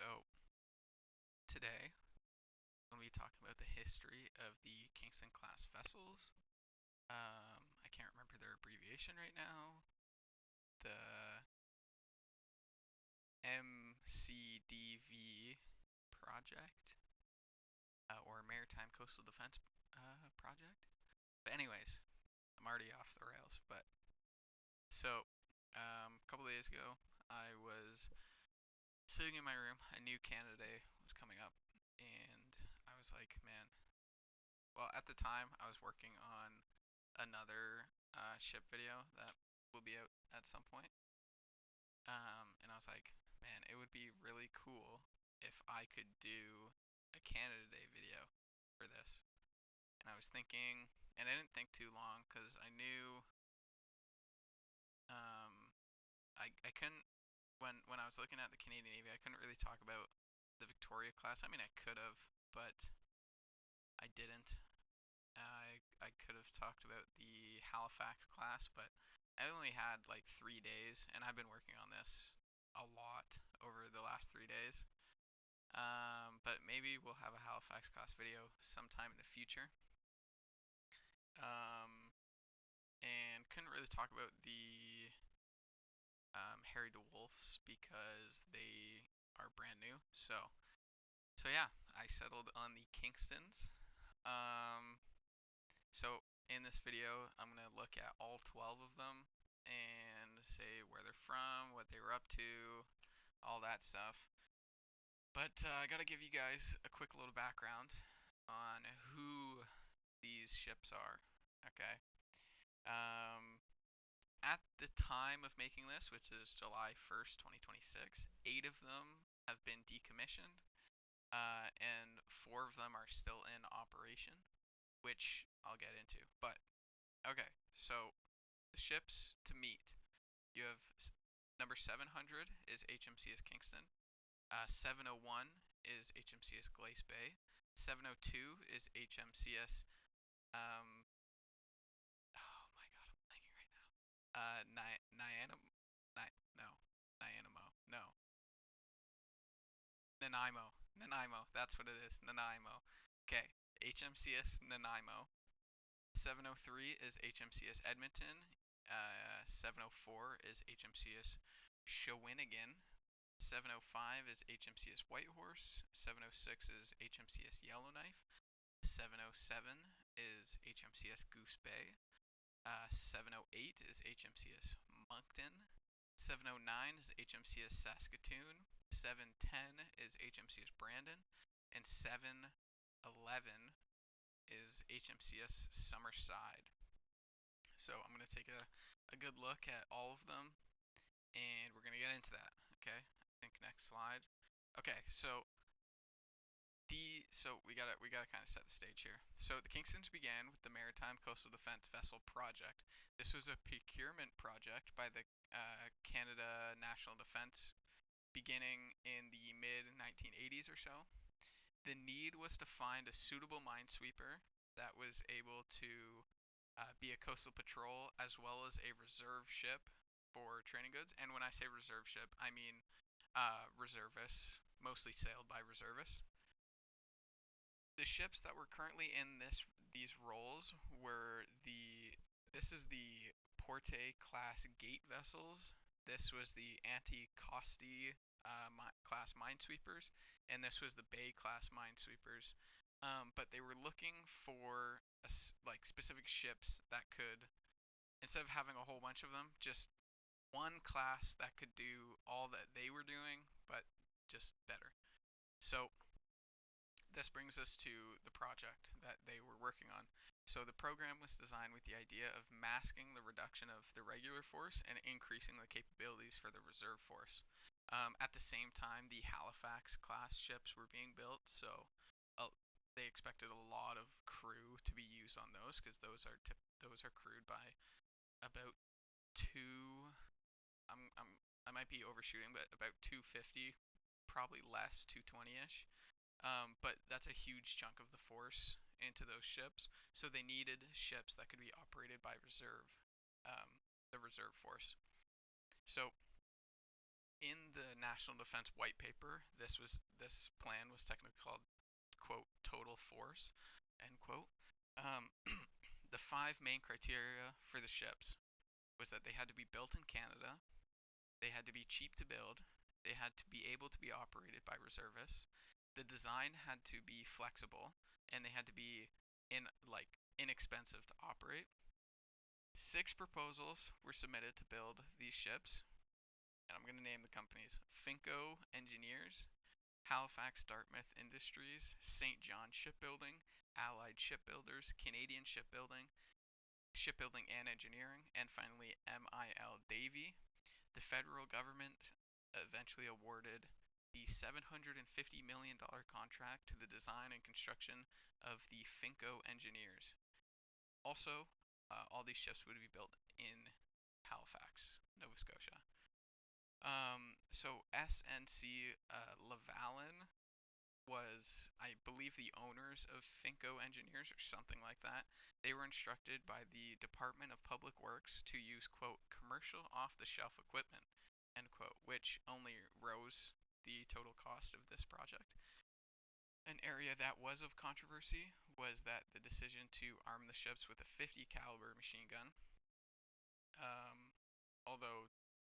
So today, when we talk about the history of the Kingston class vessels, I can't remember their abbreviation right now. The MCDV project, or Maritime Coastal Defense project. But anyways, I'm already off the rails. But so, a couple days ago, I was sitting in my room. I knew Canada Day was coming up, and I was like, man, well, at the time, I was working on another ship video that will be out at some point. And I was like, man, it would be really cool if I could do a Canada Day video for this. And I was thinking, and I didn't think too long because I knew I couldn't when I was looking at the Canadian Navy, I couldn't really talk about the Victoria class. I mean, I could have, but I didn't. I could have talked about the Halifax class, but I only had like 3 days, and I've been working on this a lot over the last 3 days. But maybe we'll have a Halifax class video sometime in the future. Um, and couldn't really talk about the Harry DeWolfs because they are brand new. So yeah, I settled on the Kingstons. Um, So in this video, I'm going to look at all 12 of them and say where they're from, what they were up to, all that stuff. But I got to give you guys a quick little background on who these ships are. Okay. Um, at the time of making this, which is July 1st, 2026, 8 of them have been decommissioned, and 4 of them are still in operation, which I'll get into. But okay, so the ships to meet. You have number 700 is HMCS Kingston. 701 is HMCS Glace Bay. 702 is HMCS. Um, oh my God, I'm blanking right now. Nyanamo. No, Nyanamo. No, Nanaimo. Nanaimo. That's what it is. Nanaimo. Okay, HMCS Nanaimo. 703 is HMCS Edmonton. 704 is HMCS Shawinigan. 705 is HMCS Whitehorse. 706 is HMCS Yellowknife. 707 is HMCS Goose Bay. 708 is HMCS Moncton. 709 is HMCS Saskatoon. 710 is HMCS Brandon. And 711 is HMCS Summerside. So I'm going to take a good look at all of them, and we're going to get into that. Okay, I think next slide. Okay, so we gotta kind of set the stage here. So the Kingstons began with the Maritime Coastal Defense Vessel Project. This was a procurement project by the Canada National Defense beginning in the mid 1980s or so. The need was to find a suitable minesweeper that was able to be a coastal patrol as well as a reserve ship for training goods. And when I say reserve ship, I mean reservists, mostly sailed by reservists. The ships that were currently in these roles were this is the Porte class gate vessels. This was the Anticosti class minesweepers, and this was the Bay class minesweepers. But they were looking for like specific ships that could, instead of having a whole bunch of them, just one class that could do all that they were doing, but just better. So this brings us to the project that they were working on. So the program was designed with the idea of masking the reduction of the regular force and increasing the capabilities for the reserve force. At the same time, the Halifax class ships were being built, so uh, they expected a lot of crew to be used on those because those are crewed by about two. I might be overshooting, but about 250, probably less, 220ish. But that's a huge chunk of the force into those ships. So they needed ships that could be operated by reserve, the reserve force. So in the National Defense White Paper, this plan was technically called quote total force end quote. Um, the five main criteria for the ships was that they had to be built in Canada, they had to be cheap to build, they had to be able to be operated by reservists, the design had to be flexible, and they had to be inexpensive to operate. Six proposals were submitted to build these ships, and I'm going to name the companies: Finco Engineers, Halifax Dartmouth Industries, St. John Shipbuilding, Allied Shipbuilders, Canadian Shipbuilding and Engineering, and finally MIL Davy. The federal government eventually awarded the $750 million contract to the design and construction of the Finco Engineers. Also, all these ships would be built in Halifax, Nova Scotia. So SNC Lavalin was, I believe, the owners of Finco Engineers or something like that. They were instructed by the Department of Public Works to use, quote, commercial off-the-shelf equipment, end quote, which only rose the total cost of this project. An area that was of controversy was that the decision to arm the ships with a 50 caliber machine gun. Although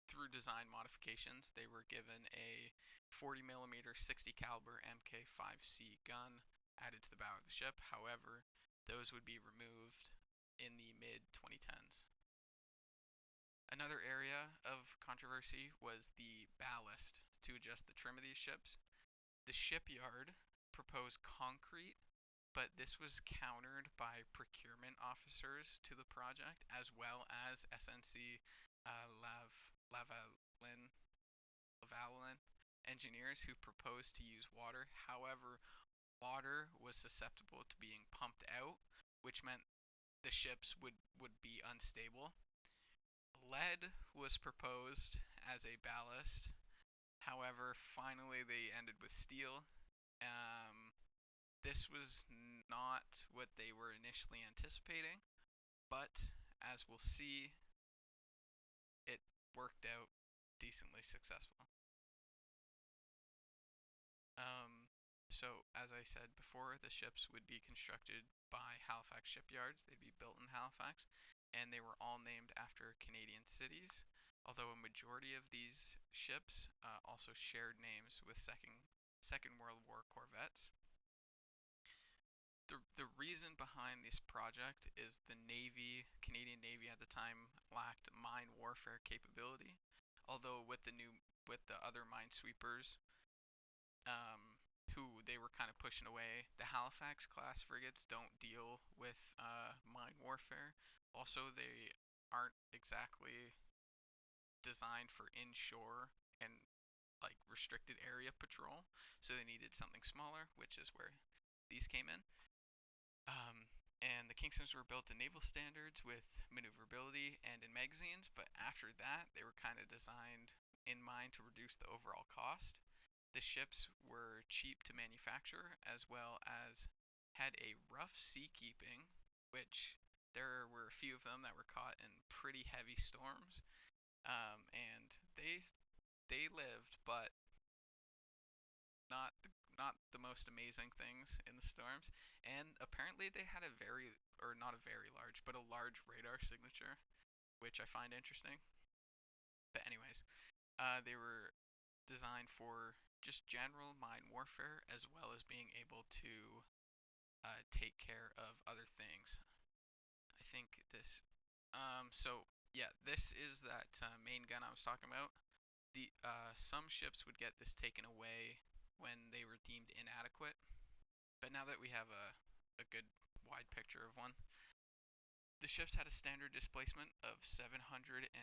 through design modifications, they were given a 40 millimeter 60 caliber Mk5C gun added to the bow of the ship. However, those would be removed in the mid 2010s. Another area of controversy was the ballast to adjust the trim of these ships. The shipyard proposed concrete, but this was countered by procurement officers to the project, as well as SNC Lavalin, Lavalin engineers who proposed to use water. However, water was susceptible to being pumped out, which meant the ships would be unstable. Lead was proposed as a ballast. However, finally they ended with steel. This was not what they were initially anticipating, but as we'll see, it worked out decently successful. So, as I said before, the ships would be constructed by Halifax shipyards. They'd be built in Halifax, and they were all named after Canadian cities, although a majority of these ships also shared names with Second World War corvettes. The reason behind this project is the Canadian Navy at the time lacked mine warfare capability. Although with the other minesweepers, who they were kind of pushing away, the Halifax class frigates don't deal with mine warfare. Also, they aren't exactly designed for inshore and restricted area patrol, so they needed something smaller, which is where these came in. And the Kingstons were built to naval standards with maneuverability and in magazines, but after that, they were kind of designed in mind to reduce the overall cost. The ships were cheap to manufacture, as well as had a rough seakeeping, which there were a few of them that were caught in pretty heavy storms, and they lived, but not the most amazing things in the storms. And apparently they had not a very large, but a large radar signature, which I find interesting. But anyways, they were designed for just general mine warfare, as well as being able to take care of other things. I think this. So yeah, this is that main gun I was talking about. Some ships would get this taken away when they were deemed inadequate. But now that we have a good wide picture of one, the ships had a standard displacement of 772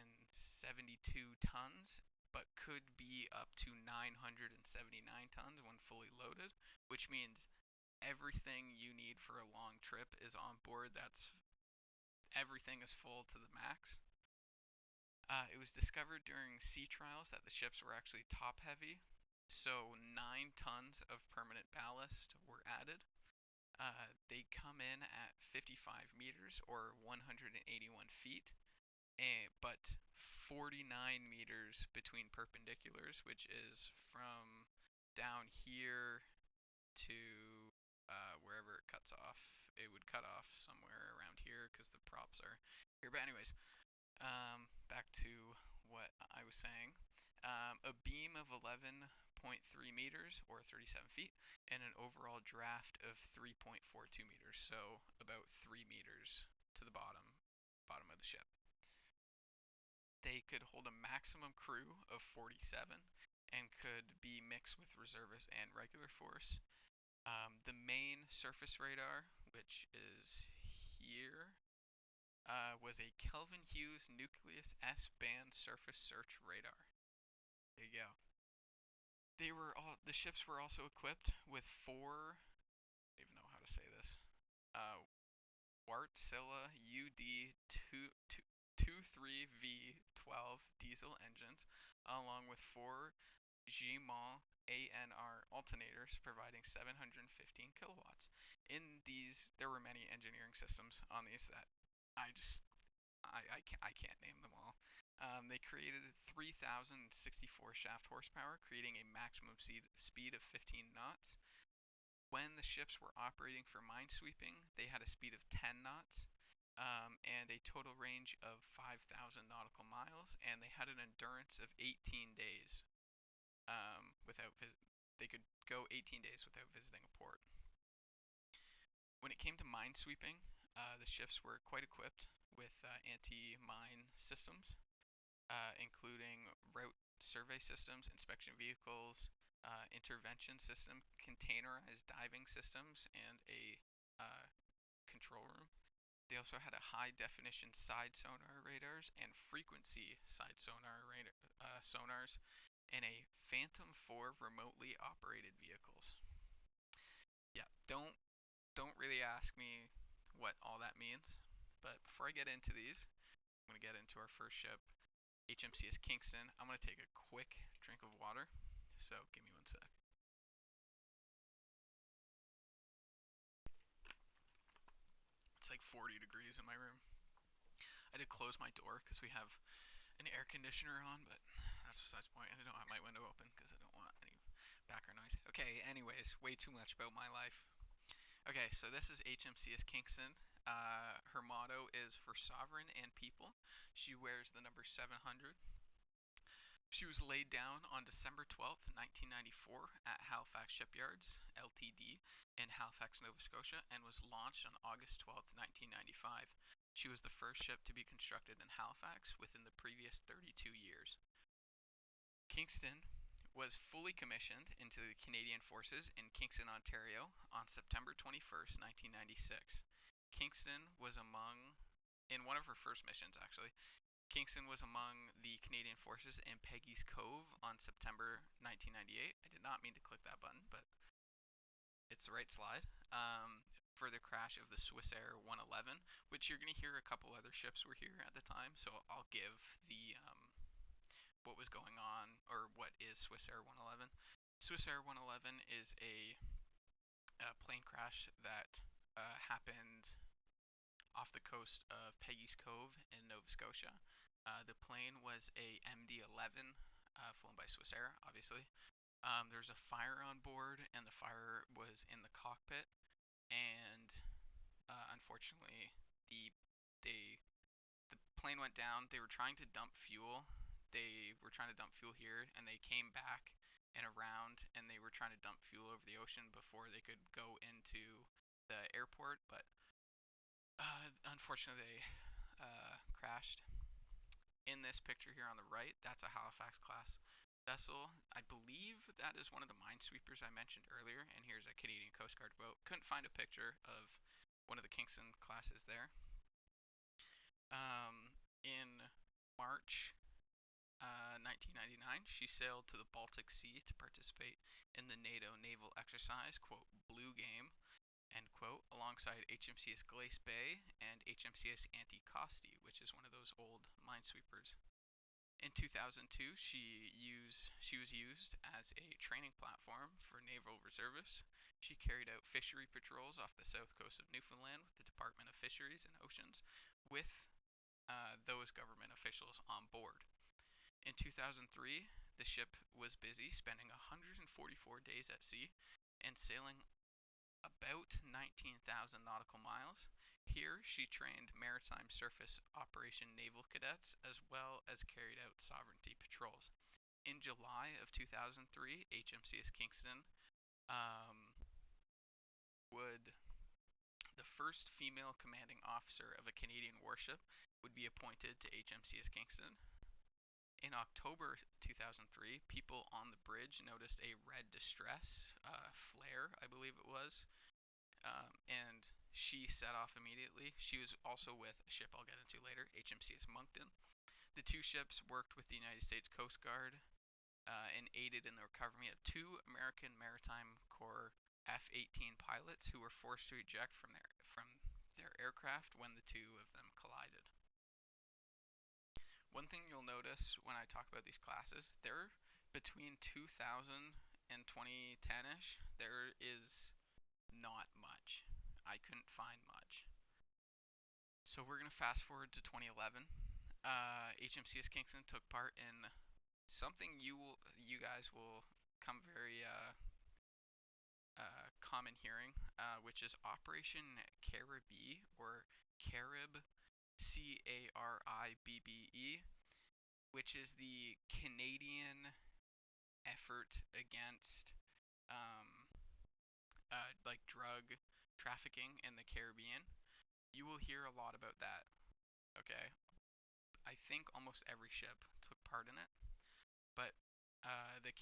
tons, but could be up to 979 tons when fully loaded, which means everything you need for a long trip is on board. Everything is full to the max. It was discovered during sea trials that the ships were actually top heavy, so 9 tons of permanent ballast were added. They come in at 55 meters or 181 feet. but 49 meters between perpendiculars, which is from down here to wherever it cuts off. It would cut off somewhere around here because the props are here. But anyways, back to what I was saying. A beam of 11.3 meters or 37 feet and an overall draft of 3.42 meters, so about 3 meters to the bottom of the ship. They could hold a maximum crew of 47 and could be mixed with reservists and regular force. The main surface radar, which is here, was a Kelvin Hughes Nucleus S-band surface search radar. There you go. The ships were also equipped with four. I don't even know how to say this. Uh, Wärtsilä UD23V12 diesel engines, along with four Gimont ANR alternators providing 715 kilowatts. In these, there were many engineering systems on these that I just I can't name them all. They created 3,064 shaft horsepower, creating a maximum speed of 15 knots. When the ships were operating for minesweeping, they had a speed of 10 knots and a total range of 5,000 nautical miles, and they had an endurance of 18 days without they could go 18 days without visiting a port. When it came to minesweeping, the ships were quite equipped with anti-mine systems, including route survey systems, inspection vehicles, intervention system, containerized diving systems, and a control room. They also had a high definition side sonar radars and frequency side sonars, and a Phantom 4 remotely operated vehicles. Yeah, don't really ask me what all that means, but before I get into these, I'm gonna get into our first ship, HMCS Kingston. I'm gonna take a quick drink of water, so give me one sec. It's like 40 degrees in my room. I did close my door because we have an air conditioner on, but that's besides the point. And I don't have my window open because I don't want any background noise. Okay, anyways, way too much about my life. Okay, so this is HMCS Kingston. Her motto is "For Sovereign and People." She wears the number 700. She was laid down on December 12th, 1994 at Halifax Shipyards, Ltd., in Halifax, Nova Scotia, and was launched on August 12th, 1995. She was the first ship to be constructed in Halifax within the previous 32 years. Kingston was fully commissioned into the Canadian Forces in Kingston, Ontario on September 21st, 1996. Kingston was in one of her first missions actually, Kingston was among the Canadian Forces in Peggy's Cove on September 1998. I did not mean to click that button, but it's the right slide. For the crash of the Swissair 111, which you're going to hear a couple other ships were here at the time, so I'll give the what was going on, or what is Swissair 111. Swissair 111 is a plane crash that happened off the coast of Peggy's Cove in Nova Scotia. The plane was a MD-11 flown by Swissair, obviously. There was a fire on board, and the fire was in the cockpit. And unfortunately, the they the plane went down. They were trying to dump fuel. They were trying to dump fuel here, and they came back and around, and they were trying to dump fuel over the ocean before they could go into the airport. But unfortunately, they crashed. In this picture here on the right, that's a Halifax class vessel. I believe that is one of the minesweepers I mentioned earlier, and here's a Canadian Coast Guard boat. Couldn't find a picture of one of the Kingston classes there. In March 1999, she sailed to the Baltic Sea to participate in the NATO naval exercise, quote, Blue Game, end quote, alongside HMCS Glace Bay and HMCS Anticosti, which is one of those old minesweepers. In 2002, she was used as a training platform for naval reservists. She carried out fishery patrols off the south coast of Newfoundland with the Department of Fisheries and Oceans, with those government officials on board. In 2003, the ship was busy, spending 144 days at sea and sailing about 19,000 nautical miles. Here, she trained maritime surface operation naval cadets as well as carried out sovereignty patrols. In July of 2003, HMCS Kingston um, would the first female commanding officer of a Canadian warship would be appointed to HMCS Kingston. In October 2003, people on the bridge noticed a red distress flare, I believe it was, and she set off immediately. She was also with a ship I'll get into later, HMCS Moncton. The two ships worked with the United States Coast Guard and aided in the recovery of two American Maritime Corps F-18 pilots who were forced to eject from their aircraft when the two of them collided. One thing you'll notice when I talk about these classes, they're between 2000 and 2010ish. There is not much. I couldn't find much. So we're gonna fast forward to 2011. HMCS Kingston took part in something you guys will come very common hearing, which is Operation Caribbe or Caribbe, Caribbe, which is the Canadian effort against um, like drug trafficking in the Caribbean. You will hear a lot about that. Okay, I think almost every ship took part in it, but the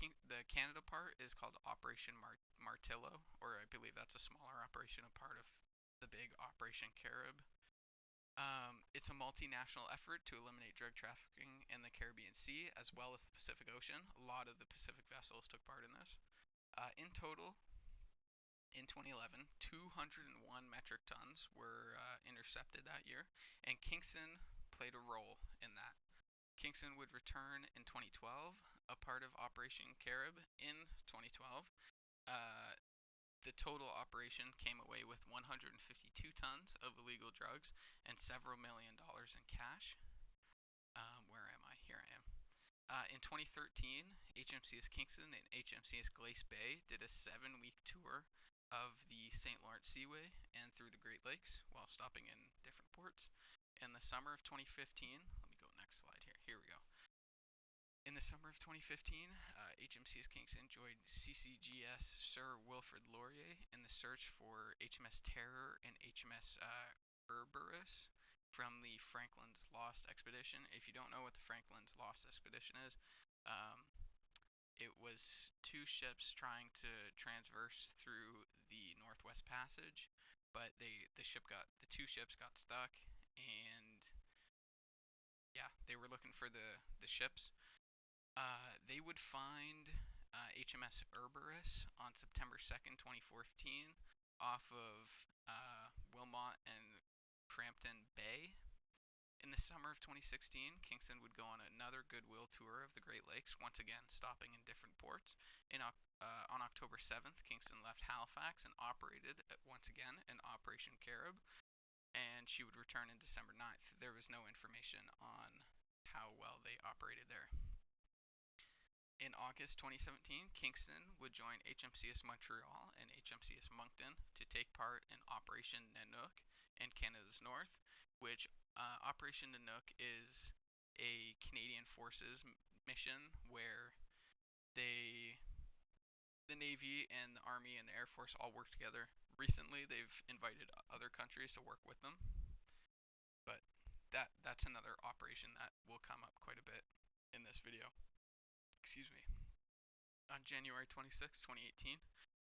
Canada part is called Operation Martillo, or I believe that's a smaller operation, a part of the big Operation Carib. It's a multinational effort to eliminate drug trafficking in the Caribbean Sea as well as the Pacific Ocean. A lot of the Pacific vessels took part in this. In total, in 2011, 201 metric tons were intercepted that year, and Kingston played a role in that. Kingston would return in 2012, a part of Operation Carib in 2012. Uh, the total operation came away with 152 tons of illegal drugs and several $1 million in cash. Where am I? Here I am. In 2013, HMCS Kingston and HMCS Glace Bay did a 7-week tour of the St. Lawrence Seaway and through the Great Lakes while stopping in different ports. In the summer of 2015, let me go next slide here. Here we go. In the summer of 2015, HMCS Kingston joined CCGS Sir Wilfrid Laurier in the search for HMS Terror and HMS Cerberus from the Franklin's Lost Expedition. If you don't know what the Franklin's Lost Expedition is, it was two ships trying to transverse through the Northwest Passage, but the two ships got stuck, and yeah, they were looking for the ships. They would find HMS Cerberus on September 2nd, 2014, off of Wilmot and Crampton Bay. In the summer of 2016, Kingston would go on another goodwill tour of the Great Lakes, once again stopping in different ports. On October 7th, Kingston left Halifax and operated once again in Operation Carib, and she would return in December 9th. There was no information on how well they operated there. In August 2017, Kingston would join HMCS Montreal and HMCS Moncton to take part in Operation Nanook in Canada's North, which Operation Nanook is a Canadian Forces mission where the Navy and the Army and the Air Force all work together. Recently, they've invited other countries to work with them, but that's another operation that will come up quite a bit in this video. Excuse me. On January 26, 2018,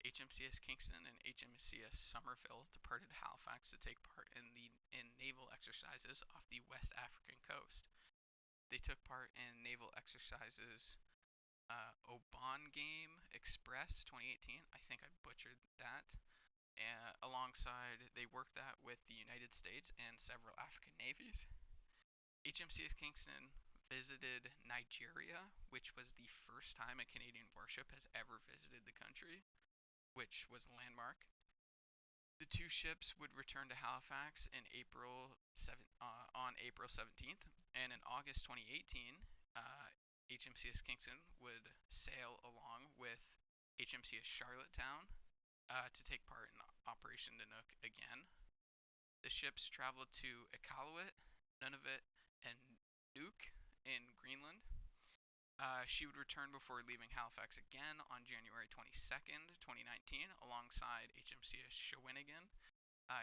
HMCS Kingston and HMCS Somerville departed Halifax to take part in naval exercises off the West African coast. They took part in naval exercises Obangame Express 2018. I think I butchered that. Alongside, they worked that with the United States and several African navies. HMCS Kingston visited Nigeria, which was the first time a Canadian warship has ever visited the country, which was a landmark. The two ships would return to Halifax on April 17th, and in August 2018, HMCS Kingston would sail along with HMCS Charlottetown to take part in Operation Nanook again. The ships traveled to Iqaluit, Nunavut, and Nuuk in Greenland. She would return before leaving Halifax again on January 22nd, 2019, alongside HMCS Shawinigan.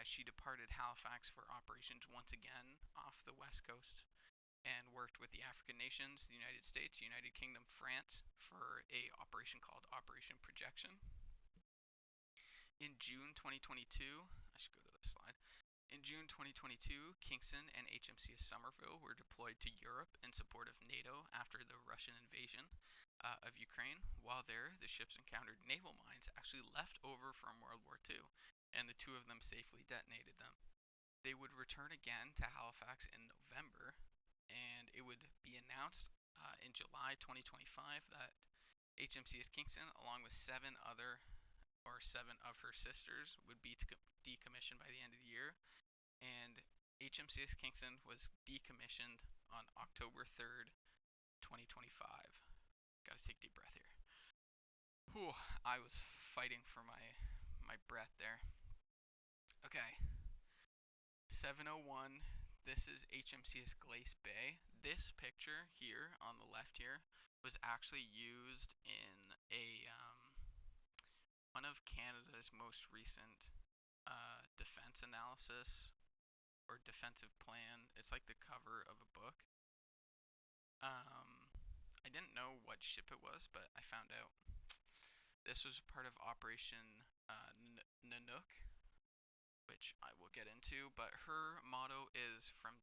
She departed Halifax for operations once again off the west coast and worked with the African nations, the United States, United Kingdom, France for a operation called Operation Projection. In June 2022, I should go to this slide. In June 2022, Kingston and HMCS Somerville were deployed to Europe in support of NATO after the Russian invasion of Ukraine. While there, the ships encountered naval mines actually left over from World War II, and the two of them safely detonated them. They would return again to Halifax in November, and it would be announced in July 2025 that HMCS Kingston, along with seven of her sisters, would be decommissioned by the end of the year, and HMCS Kingston was decommissioned on October 3rd, 2025. Gotta take a deep breath here. Whew, I was fighting for my breath there. Okay, 701. This is HMCS Glace Bay. This picture here on the left here was actually used in one of Canada's most recent defense analysis or defensive plan. It's like the cover of a book. I didn't know what ship it was, but I found out. This was part of Operation Nanook, which I will get into. But her motto is from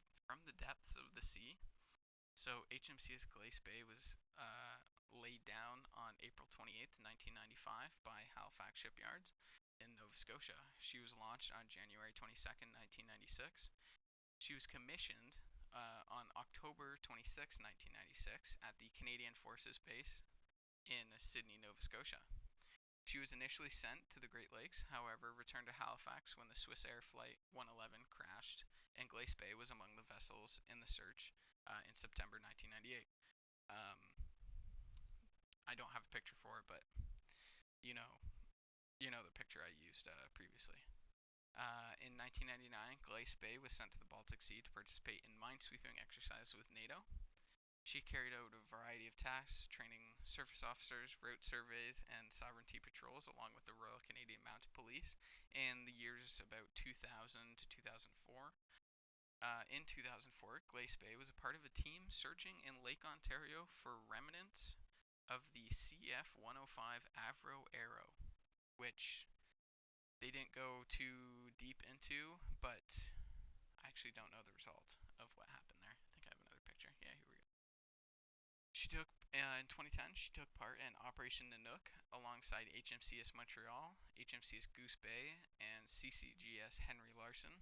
the depths of the sea. So HMCS Glace Bay was laid down on April 28th, 1995 by Halifax Shipyards in Nova Scotia. She was launched on January 22nd, 1996. She was commissioned on October 26, 1996 at the Canadian Forces Base in Sydney, Nova Scotia. She was initially sent to the Great Lakes, however, returned to Halifax when the Swissair Flight 111 crashed, and Glace Bay was among the vessels in the search in September 1998. Um, I don't have a picture for it, but you know, you know the picture I used previously. In 1999, Glace Bay was sent to the Baltic Sea to participate in minesweeping exercises with NATO. She carried out a variety of tasks, training surface officers, route surveys, and sovereignty patrols, along with the Royal Canadian Mounted Police, in the years about 2000 to 2004. In 2004, Glace Bay was a part of a team searching in Lake Ontario for remnants of the CF-105 Avro Arrow, which they didn't go too deep into, but I actually don't know the result of what happened there. I think I have another picture. Yeah, here we go. In 2010, she took part in Operation Nanook alongside HMCS Montreal, HMCS Goose Bay, and CCGS Henry Larson.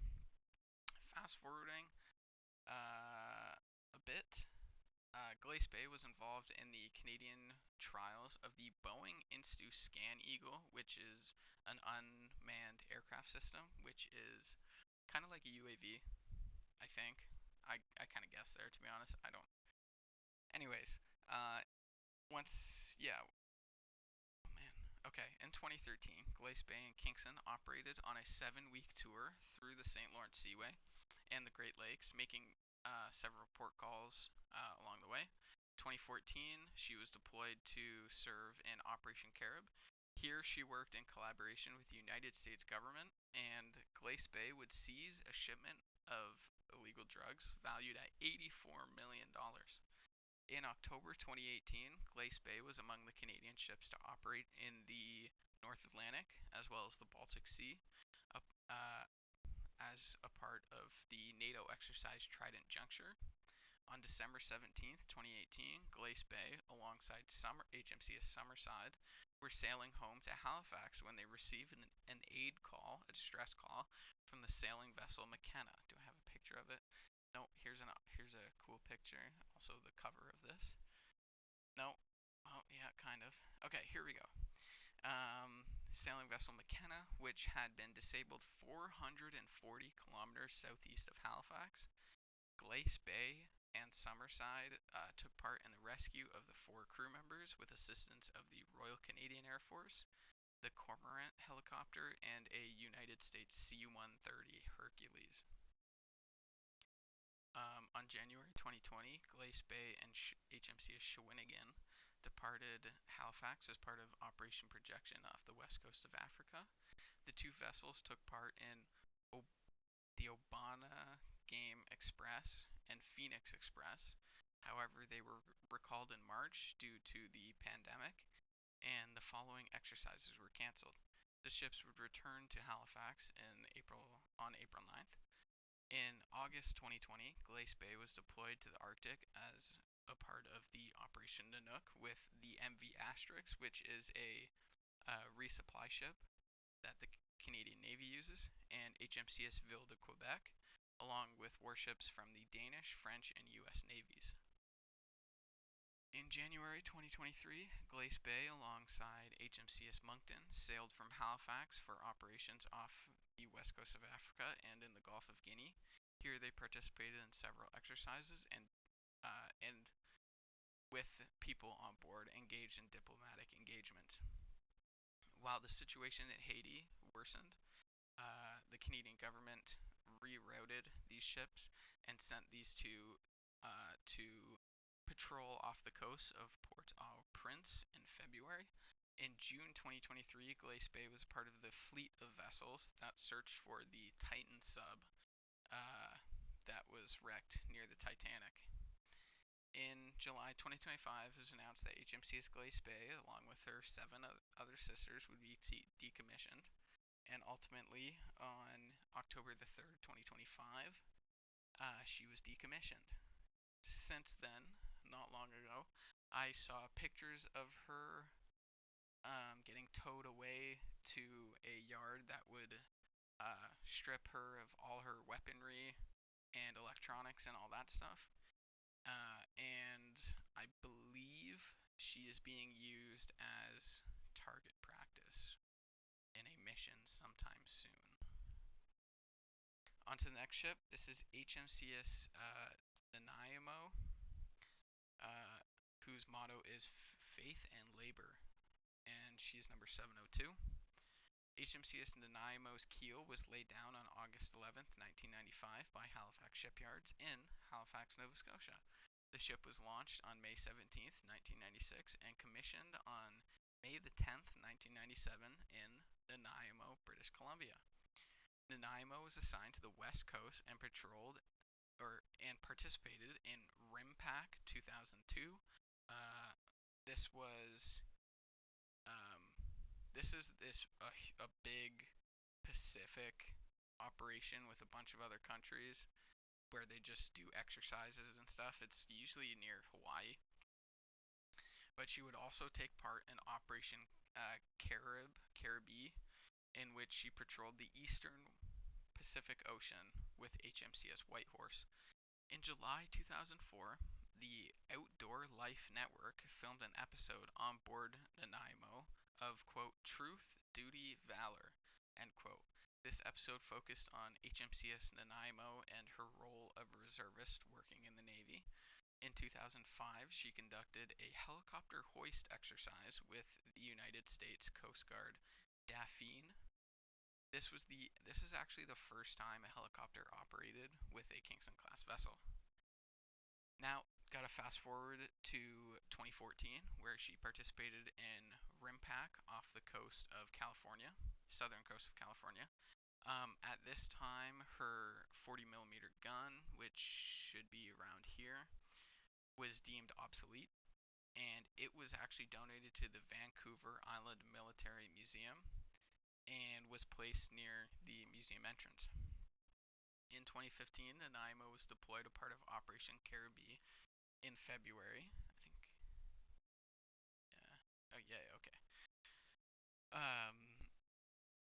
Fast forwarding a bit, Glace Bay was involved in the Canadian trials of the Boeing Instu Scan Eagle, which is an unmanned aircraft system, which is kind of like a UAV, I think. I kind of guessed there, to be honest. I don't. Anyways, yeah. Oh man. Okay, in 2013, Glace Bay and Kingston operated on a 7-week tour through the St. Lawrence Seaway and the Great Lakes, making several port calls along the way. 2014, she was deployed to serve in Operation Caribbe. Here, she worked in collaboration with the United States government, and Glace Bay would seize a shipment of illegal drugs valued at $84 million. In October 2018, Glace Bay was among the Canadian ships to operate in the North Atlantic as well as the Baltic Sea, uh, as a part of the NATO exercise Trident Juncture. On December 17th, 2018, Glace Bay, alongside HMCS Summerside, were sailing home to Halifax when they received an aid call, a distress call, from the sailing vessel McKenna. Do I have a picture of it? No, here's a cool picture. Also the cover of this. No. Oh, yeah, kind of. Okay, here we go. sailing vessel McKenna, which had been disabled 440 kilometers southeast of Halifax. Glace Bay and Summerside took part in the rescue of the 4 crew members with assistance of the Royal Canadian Air Force, the Cormorant helicopter, and a United States C-130 Hercules. On January 2020, Glace Bay and HMCS Shawinigan departed Halifax as part of Operation Projection off the west coast of Africa. The 2 vessels took part in the Obana Game Express and Phoenix Express. However, they were recalled in March due to the pandemic, and the following exercises were canceled. The ships would return to Halifax on April 9th. In August 2020, Glace Bay was deployed to the Arctic as a part of the Operation Nanook with the MV Asterix, which is a resupply ship that the Canadian Navy uses, and HMCS Ville de Quebec, along with warships from the Danish, French, and US Navies. In January 2023, Glace Bay, alongside HMCS Moncton, sailed from Halifax for operations off the west coast of Africa and in the Gulf of Guinea. Here they participated in several exercises and with people on board engaged in diplomatic engagements. While the situation in Haiti worsened, the Canadian government rerouted these ships and sent these to patrol off the coast of Port-au-Prince in February. In June 2023, Glace Bay was part of the fleet of vessels that searched for the Titan sub that was wrecked near the Titanic. In July 2025, it was announced that HMCS Glace Bay, along with her 7 other sisters, would be decommissioned. And ultimately, on October the 3rd, 2025, she was decommissioned. Since then, not long ago, I saw pictures of her getting towed away to a yard that would strip her of all her weaponry and electronics and all that stuff. And I believe she is being used as target practice in a mission sometime soon. On to the next ship. This is HMCS Nanaimo, whose motto is Faith and Labor, and she is number 702. HMCS Nanaimo's keel was laid down on August 11th, 1995 by Halifax Shipyards in Halifax, Nova Scotia. The ship was launched on May 17th, 1996 and commissioned on May the 10th, 1997 in Nanaimo, British Columbia. Nanaimo was assigned to the west coast and participated in RIMPAC 2002. This was a big Pacific operation with a bunch of other countries where they just do exercises and stuff. It's usually near Hawaii. But she would also take part in Operation Caribbe, in which she patrolled the eastern Pacific Ocean with HMCS Whitehorse. In July 2004, the Outdoor Life Network filmed an episode on board Nanaimo of, quote, Truth, Duty, Valor, end quote. This episode focused on HMCS Nanaimo and her role of reservist working in the Navy. In 2005, she conducted a helicopter hoist exercise with the United States Coast Guard Daphne. This is actually the first time a helicopter operated with a Kingston class vessel. Now, gotta fast forward to 2014, where she participated in RIMPAC off the coast of California, southern coast of California. At this time, her 40mm gun, which should be around here, was deemed obsolete, and it was actually donated to the Vancouver Island Military Museum and was placed near the museum entrance. In 2015, Nanaimo was deployed as part of Operation Caribbe in February, I think. Yeah. Oh, yeah, okay.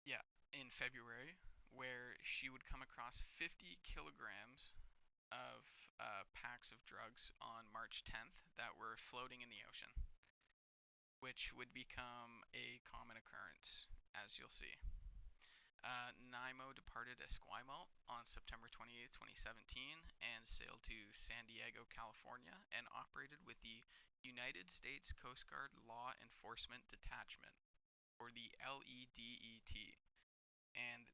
Yeah, in February, where she would come across 50 kilograms of packs of drugs on March 10th that were floating in the ocean, which would become a common occurrence as you'll see. Nanaimo departed Esquimalt on September 28, 2017, and sailed to San Diego, California, and operated with the United States Coast Guard Law Enforcement Detachment, or the LEDET. And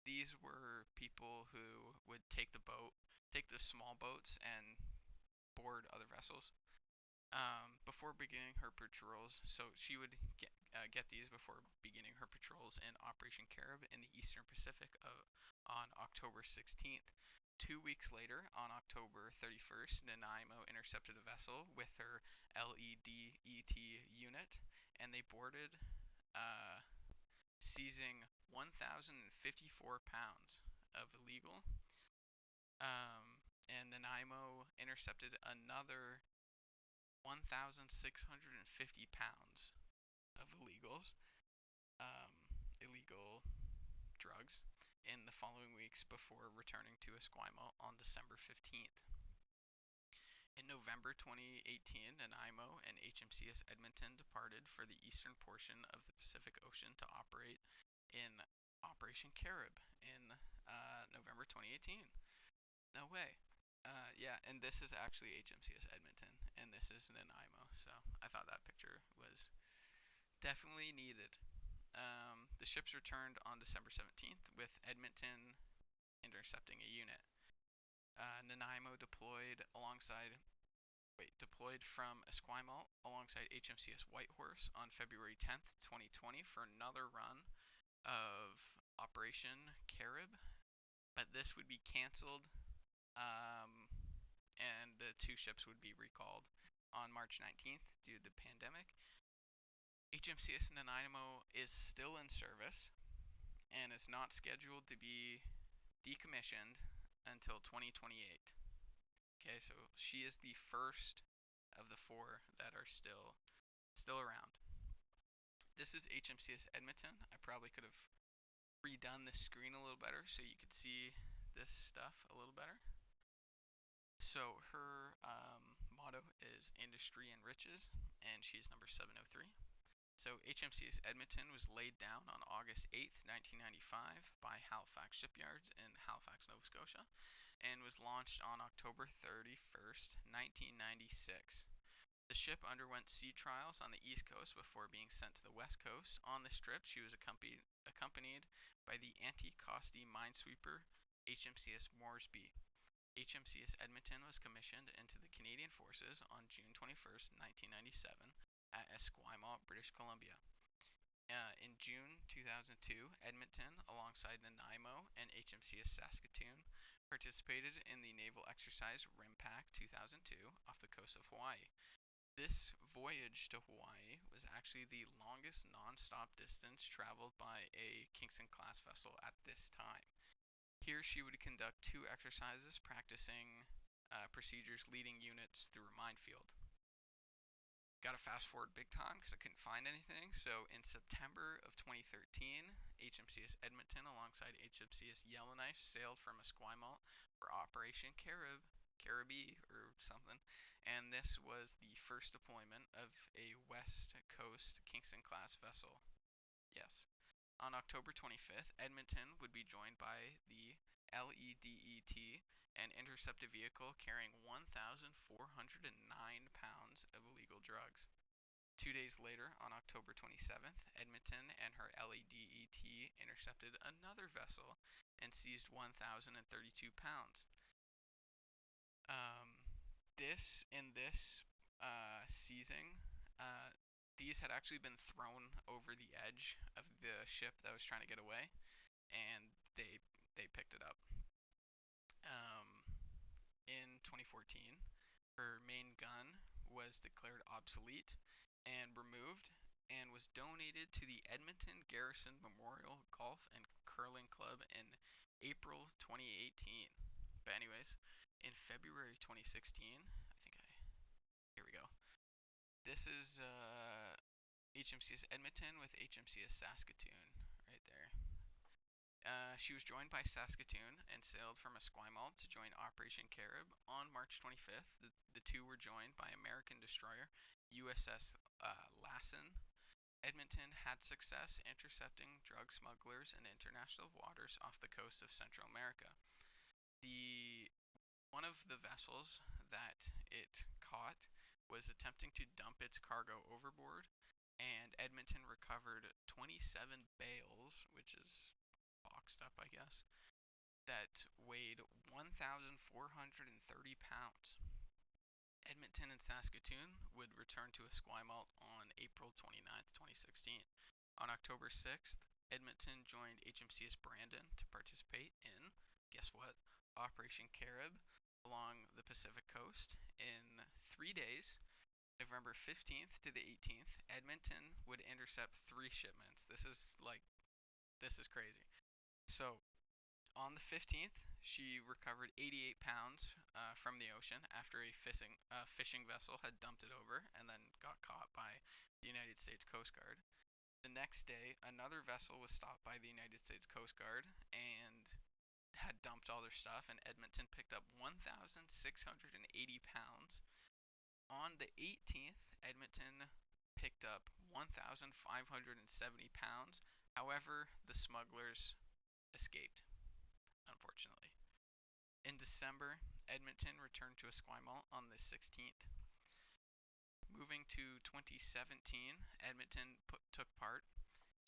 these were people who would take the small boats, and board other vessels before beginning her patrols. So she would get these before beginning her patrols in Operation Caribbe in the Eastern Pacific on October 16th. 2 weeks later, on October 31st, Nanaimo intercepted a vessel with her LEDET unit, and they boarded, uh, seizing 1,054 pounds of illegal. And Nanaimo intercepted another 1,650 pounds of um, illegal drugs in the following weeks before returning to Esquimalt on December 15th. In November 2018, Nanaimo and HMCS Edmonton departed for the eastern portion of the Pacific Ocean to operate in Operation Caribbe in November 2018. No way. Yeah, and this is actually HMCS Edmonton, and this is Nanaimo, so I thought that picture was definitely needed. The ships returned on December 17th, with Edmonton intercepting a unit. Nanaimo deployed from Esquimalt alongside HMCS Whitehorse on February 10th, 2020, for another run of Operation Caribbe, but this would be canceled, um, and the two ships would be recalled on March 19th due to the pandemic. HMCS Nanaimo is still in service and is not scheduled to be decommissioned until 2028. Okay, so she is the first of the four that are still around. This is HMCS Edmonton. I probably could have redone the screen a little better so you could see this stuff a little better. So her motto is Industry and Riches, and she's number 703. So HMCS Edmonton was laid down on August 8th, 1995 by Halifax Shipyards in Halifax, Nova Scotia, and was launched on October 31st, 1996. The ship underwent sea trials on the East Coast before being sent to the West Coast. On the strip, she was accompanied by the anti-Costi minesweeper HMCS Moresby. HMCS Edmonton was commissioned into the Canadian Forces on June 21st, 1997 at Esquimalt, British Columbia. In June 2002, Edmonton, alongside Nanaimo and HMCS Saskatoon, participated in the naval exercise RIMPAC 2002 off the coast of Hawaii. This voyage to Hawaii was actually the longest non-stop distance traveled by a Kingston-class vessel at this time. Here she would conduct 2 exercises practicing procedures leading units through a minefield. Got to fast forward big time because I couldn't find anything. So in September of 2013, HMCS Edmonton alongside HMCS Yellowknife sailed from Esquimalt for Operation Caribbe or something, and this was the first deployment of a West Coast Kingston-class vessel. Yes. On October 25th, Edmonton would be joined by the LEDET and intercept a vehicle carrying 1,409 pounds of illegal drugs. 2 days later, on October 27th, Edmonton and her LEDET intercepted another vessel and seized 1,032 pounds. This seizing, these had actually been thrown over the edge of the ship that was trying to get away, and they picked it up. In 2014, her main gun was declared obsolete and removed, and was donated to the Edmonton Garrison Memorial Golf and Curling Club in April 2018. But anyways, in February 2016, here we go. This is HMCS Edmonton with HMCS Saskatoon right there. She was joined by Saskatoon and sailed from Esquimalt to join Operation Caribbe. On March 25th, the two were joined by American destroyer USS Lassen Edmonton had success intercepting drug smugglers in international waters off the coast of Central America. The One of the vessels that it caught was attempting to dump its cargo overboard, and Edmonton recovered 27 bales, which is boxed up, I guess, that weighed 1,430 pounds. Edmonton and Saskatoon would return to Esquimalt on April 29, 2016. On October 6th, Edmonton joined HMCS Brandon to participate in, guess what, Operation Caribbe along the Pacific coast. In 3 days, November 15th to the 18th, Edmonton would intercept 3 shipments. This is crazy. So on the 15th, she recovered 88 pounds from the ocean after a fishing vessel had dumped it over and then got caught by the United States Coast Guard. The next day, another vessel was stopped by the United States Coast Guard and had dumped all their stuff, and Edmonton picked up 1,680 pounds. On the 18th, Edmonton picked up 1,570 pounds. However, the smugglers escaped, unfortunately. In December, Edmonton returned to Esquimalt on the 16th. Moving to 2017, Edmonton took part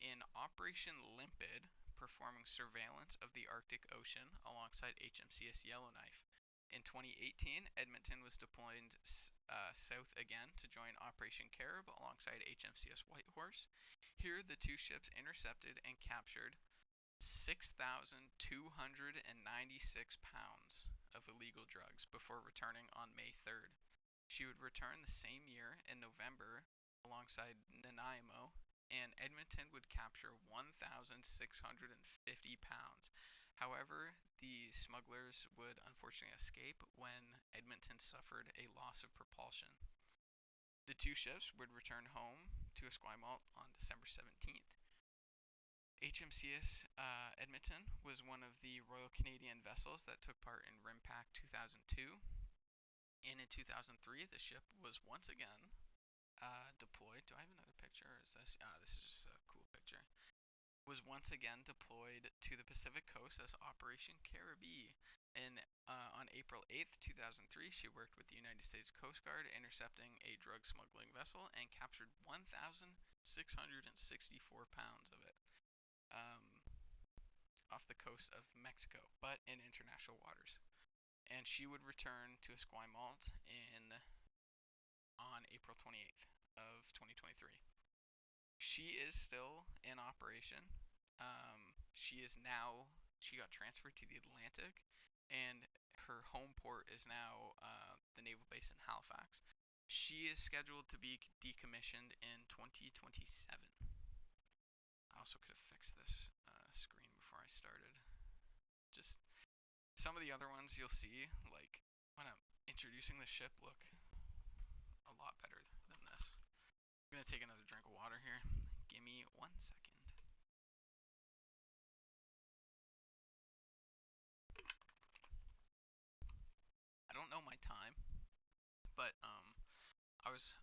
in Operation Limpid, performing surveillance of the Arctic Ocean alongside HMCS Yellowknife. In 2018, Edmonton was deployed south again to join Operation Caribbe alongside HMCS Whitehorse. Here, the two ships intercepted and captured 6,296 pounds of illegal drugs before returning on May 3rd. She would return the same year in November alongside Nanaimo, and Edmonton would capture 1,650 pounds. However, the smugglers would unfortunately escape when Edmonton suffered a loss of propulsion. The two ships would return home to Esquimalt on December 17th. HMCS Edmonton was one of the Royal Canadian vessels that took part in RIMPAC 2002. And in 2003, the ship was once again deployed. Do I have another picture? Or is this? This is just a cool picture. Was once again deployed to the Pacific coast as Operation Caribbe. And on April 8th, 2003, she worked with the United States Coast Guard, intercepting a drug smuggling vessel and captured 1,664 pounds of it off the coast of Mexico, but in international waters. And she would return to Esquimalt on April 28th of 2023. She is still in operation. She got transferred to the Atlantic, and her home port is now the naval base in Halifax. She is scheduled to be decommissioned in 2027. I also could have fixed this screen before I started. Just some of the other ones you'll see, like when I'm introducing the ship, look a lot better than this. I'm gonna take another drink of water here. Give me 1 second. I don't know my time, but I was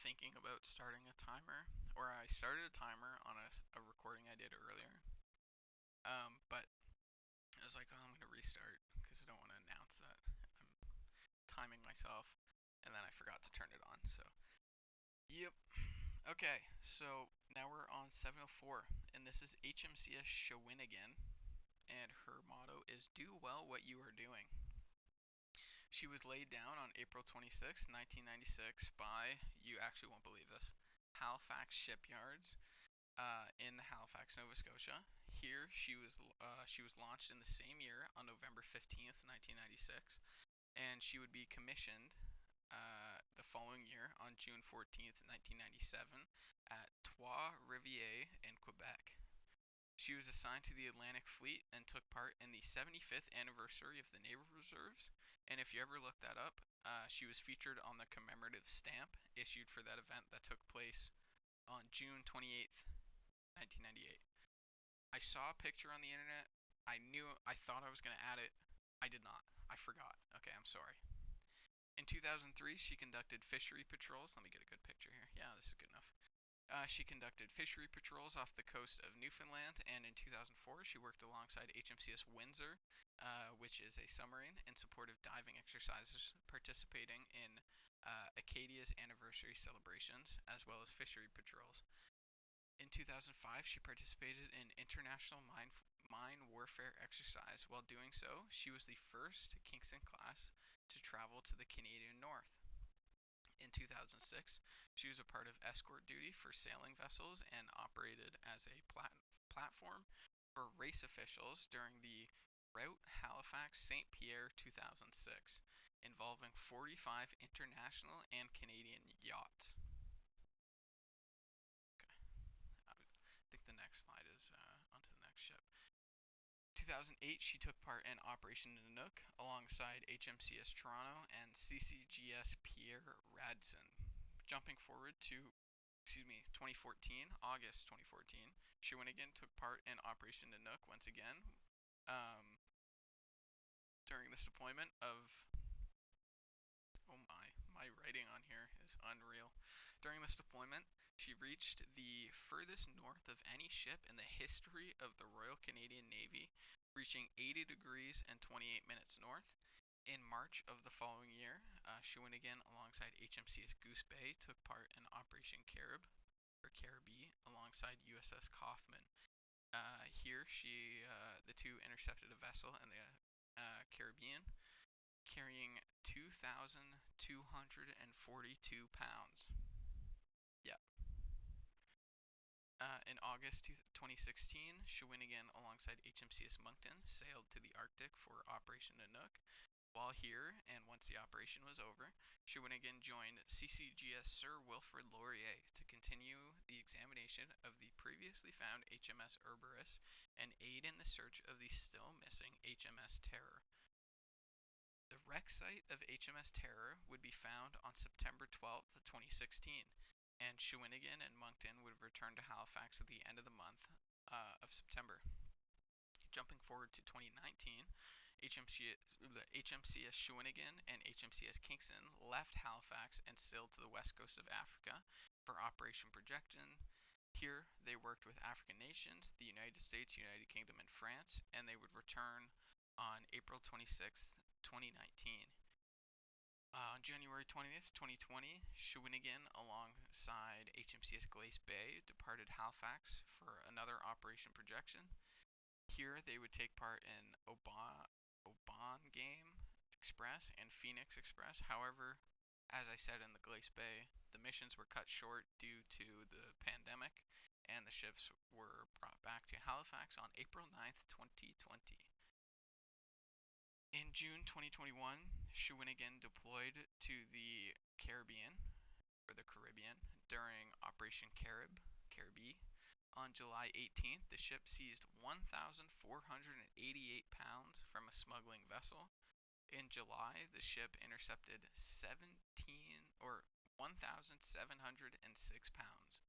thinking about starting a timer, or I started a timer on a recording I did earlier. But I was like, oh, I'm gonna restart because I don't want to announce that I'm timing myself, and then I forgot to turn it on. So, yep. Okay, so now we're on 704, and this is HMCS Shawinigan, and her motto is "Do well what you are doing." She was laid down on April 26, 1996 by, you actually won't believe this, Halifax Shipyards in Halifax, Nova Scotia. Here she was launched in the same year on November 15th, 1996, and she would be commissioned the following year on June 14th, 1997 at Trois-Rivières in Quebec. She was assigned to the Atlantic Fleet and took part in the 75th anniversary of the Naval Reserves. And if you ever look that up, she was featured on the commemorative stamp issued for that event that took place on June 28th, 1998. I saw a picture on the internet. I thought I was going to add it. I did not. I forgot. Okay, I'm sorry. In 2003, she conducted fishery patrols. Let me get a good picture here. Yeah, this is good enough. She conducted fishery patrols off the coast of Newfoundland, and in 2004 she worked alongside HMCS Windsor, which is a submarine, in support of diving exercises, participating in Acadia's anniversary celebrations, as well as fishery patrols. In 2005, she participated in international mine warfare exercise. While doing so, she was the first Kingston class to travel to the Canadian North. In 2006, she was a part of escort duty for sailing vessels and operated as a platform for race officials during the Route Halifax St. Pierre 2006, involving 45 international and Canadian yachts. Okay, I think the next slide is onto the next ship. 2008, she took part in Operation Nanook alongside HMCS Toronto and CCGS Pierre Radisson. Jumping forward to 2014, August 2014, Shawinigan took part in Operation Nanook once again. During this deployment of Oh my writing on here is unreal. During this deployment, she reached the furthest north of any ship in the history of the Royal Canadian Navy, reaching 80 degrees and 28 minutes north. In March of the following year, Shawinigan, alongside HMCS Goose Bay, took part in Operation Caribbe, alongside USS Kaufman. Here, the two intercepted a vessel in the Caribbean, carrying 2,242 pounds. Yep. In August 2016, Shawinigan, alongside HMCS Moncton, sailed to the Arctic for Operation Nanook. While here, and once the operation was over, Shawinigan joined CCGS Sir Wilfrid Laurier to continue the examination of the previously found HMS Cerberus and aid in the search of the still missing HMS Terror. The wreck site of HMS Terror would be found on September 12, 2016, and Shawinigan and Moncton would return to Halifax at the end of the month of September. Jumping forward to 2019, HMCS Shawinigan and HMCS Kingston left Halifax and sailed to the west coast of Africa for Operation Projection. Here, they worked with African nations, the United States, United Kingdom, and France, and they would return on April 26, 2019. On January 20th, 2020, Shawinigan, alongside HMCS Glace Bay, departed Halifax for another Operation Projection. Here, they would take part in Obangame Express and Phoenix Express. However, as I said in the Glace Bay, the missions were cut short due to the pandemic, and the ships were brought back to Halifax on April 9th, 2020. In June 2021, Shawinigan deployed to the Caribbean during Operation Caribbe. On July 18th, the ship seized 1,488 pounds from a smuggling vessel. In July, the ship intercepted 1,706 pounds.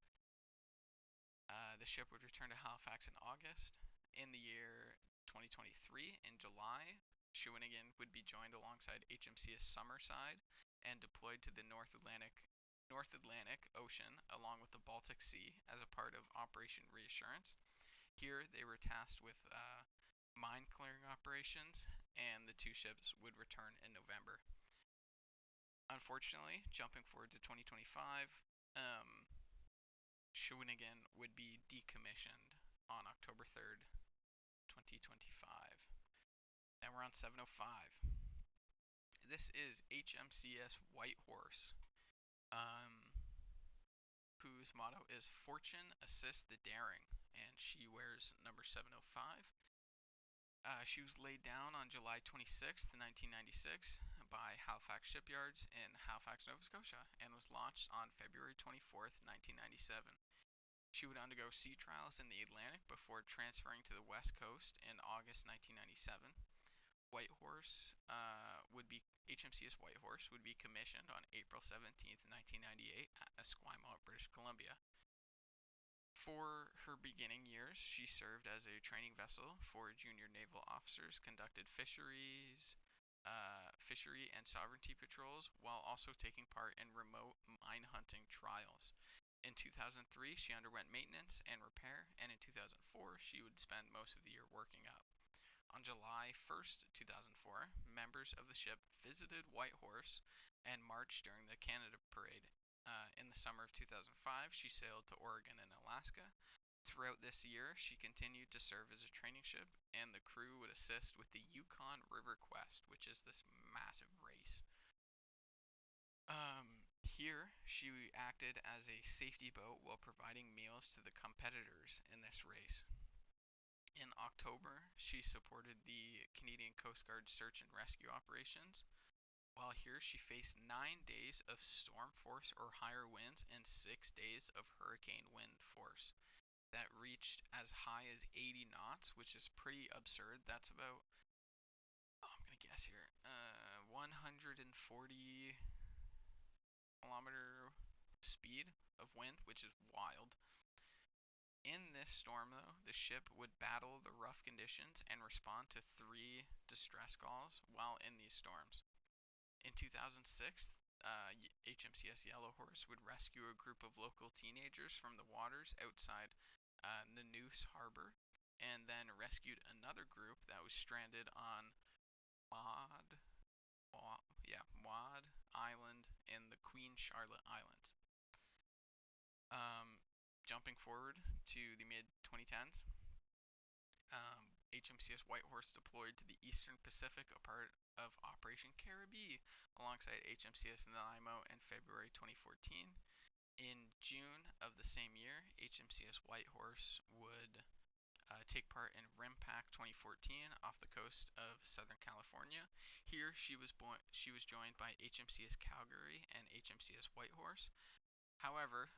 The ship would return to Halifax in August. In the year 2023, in July, Shawinigan would be joined alongside HMCS Summerside and deployed to the North Atlantic Ocean along with the Baltic Sea as a part of Operation Reassurance. Here, they were tasked with mine clearing operations, and the two ships would return in November. Unfortunately, jumping forward to 2025, Shawinigan would be decommissioned on October 3rd, 2025. Now we're on 705. This is HMCS Whitehorse, whose motto is Fortune Assists the Daring, and she wears number 705. She was laid down on July 26, 1996 by Halifax Shipyards in Halifax, Nova Scotia, and was launched on February 24, 1997. She would undergo sea trials in the Atlantic before transferring to the West Coast in August 1997. HMCS Whitehorse would be commissioned on April 17, 1998 at Esquimalt, British Columbia. For her beginning years, she served as a training vessel for junior naval officers, conducted fishery and sovereignty patrols, while also taking part in remote mine hunting trials. In 2003, she underwent maintenance and repair, and in 2004, she would spend most of the year working up. On July 1st, 2004, members of the ship visited Whitehorse and marched during the Canada Parade. In the summer of 2005, she sailed to Oregon and Alaska. Throughout this year, she continued to serve as a training ship, and the crew would assist with the Yukon River Quest, which is this massive race. Here, she acted as a safety boat while providing meals to the competitors in this race. In October, she supported the Canadian Coast Guard search and rescue operations. While here, she faced 9 days of storm force or higher winds and 6 days of hurricane wind force that reached as high as 80 knots, which is pretty absurd. That's about, I'm going to guess here, 140 kilometer speed of wind, which is wild. In this storm, though, the ship would battle the rough conditions and respond to 3 distress calls while in these storms. In 2006, HMCS Yellow Horse would rescue a group of local teenagers from the waters outside Nanoose Harbor, and then rescued another group that was stranded on Maud Island in the Queen Charlotte Islands. Jumping forward to the mid-2010s, HMCS Whitehorse deployed to the Eastern Pacific, a part of Operation Caribbe, alongside HMCS Nanaimo in February 2014. In June of the same year, HMCS Whitehorse would take part in RIMPAC 2014 off the coast of Southern California. Here, she was joined by HMCS Calgary and HMCS Whitehorse. However,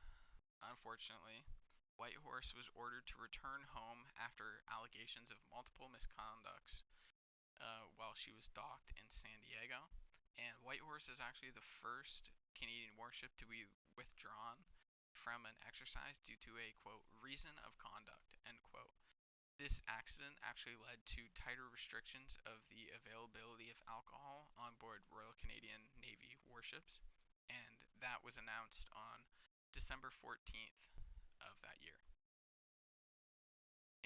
unfortunately, Whitehorse was ordered to return home after allegations of multiple misconducts while she was docked in San Diego. And Whitehorse is actually the first Canadian warship to be withdrawn from an exercise due to a, quote, reason of conduct, end quote. This accident actually led to tighter restrictions of the availability of alcohol on board Royal Canadian Navy warships, and that was announced on December 14th of that year.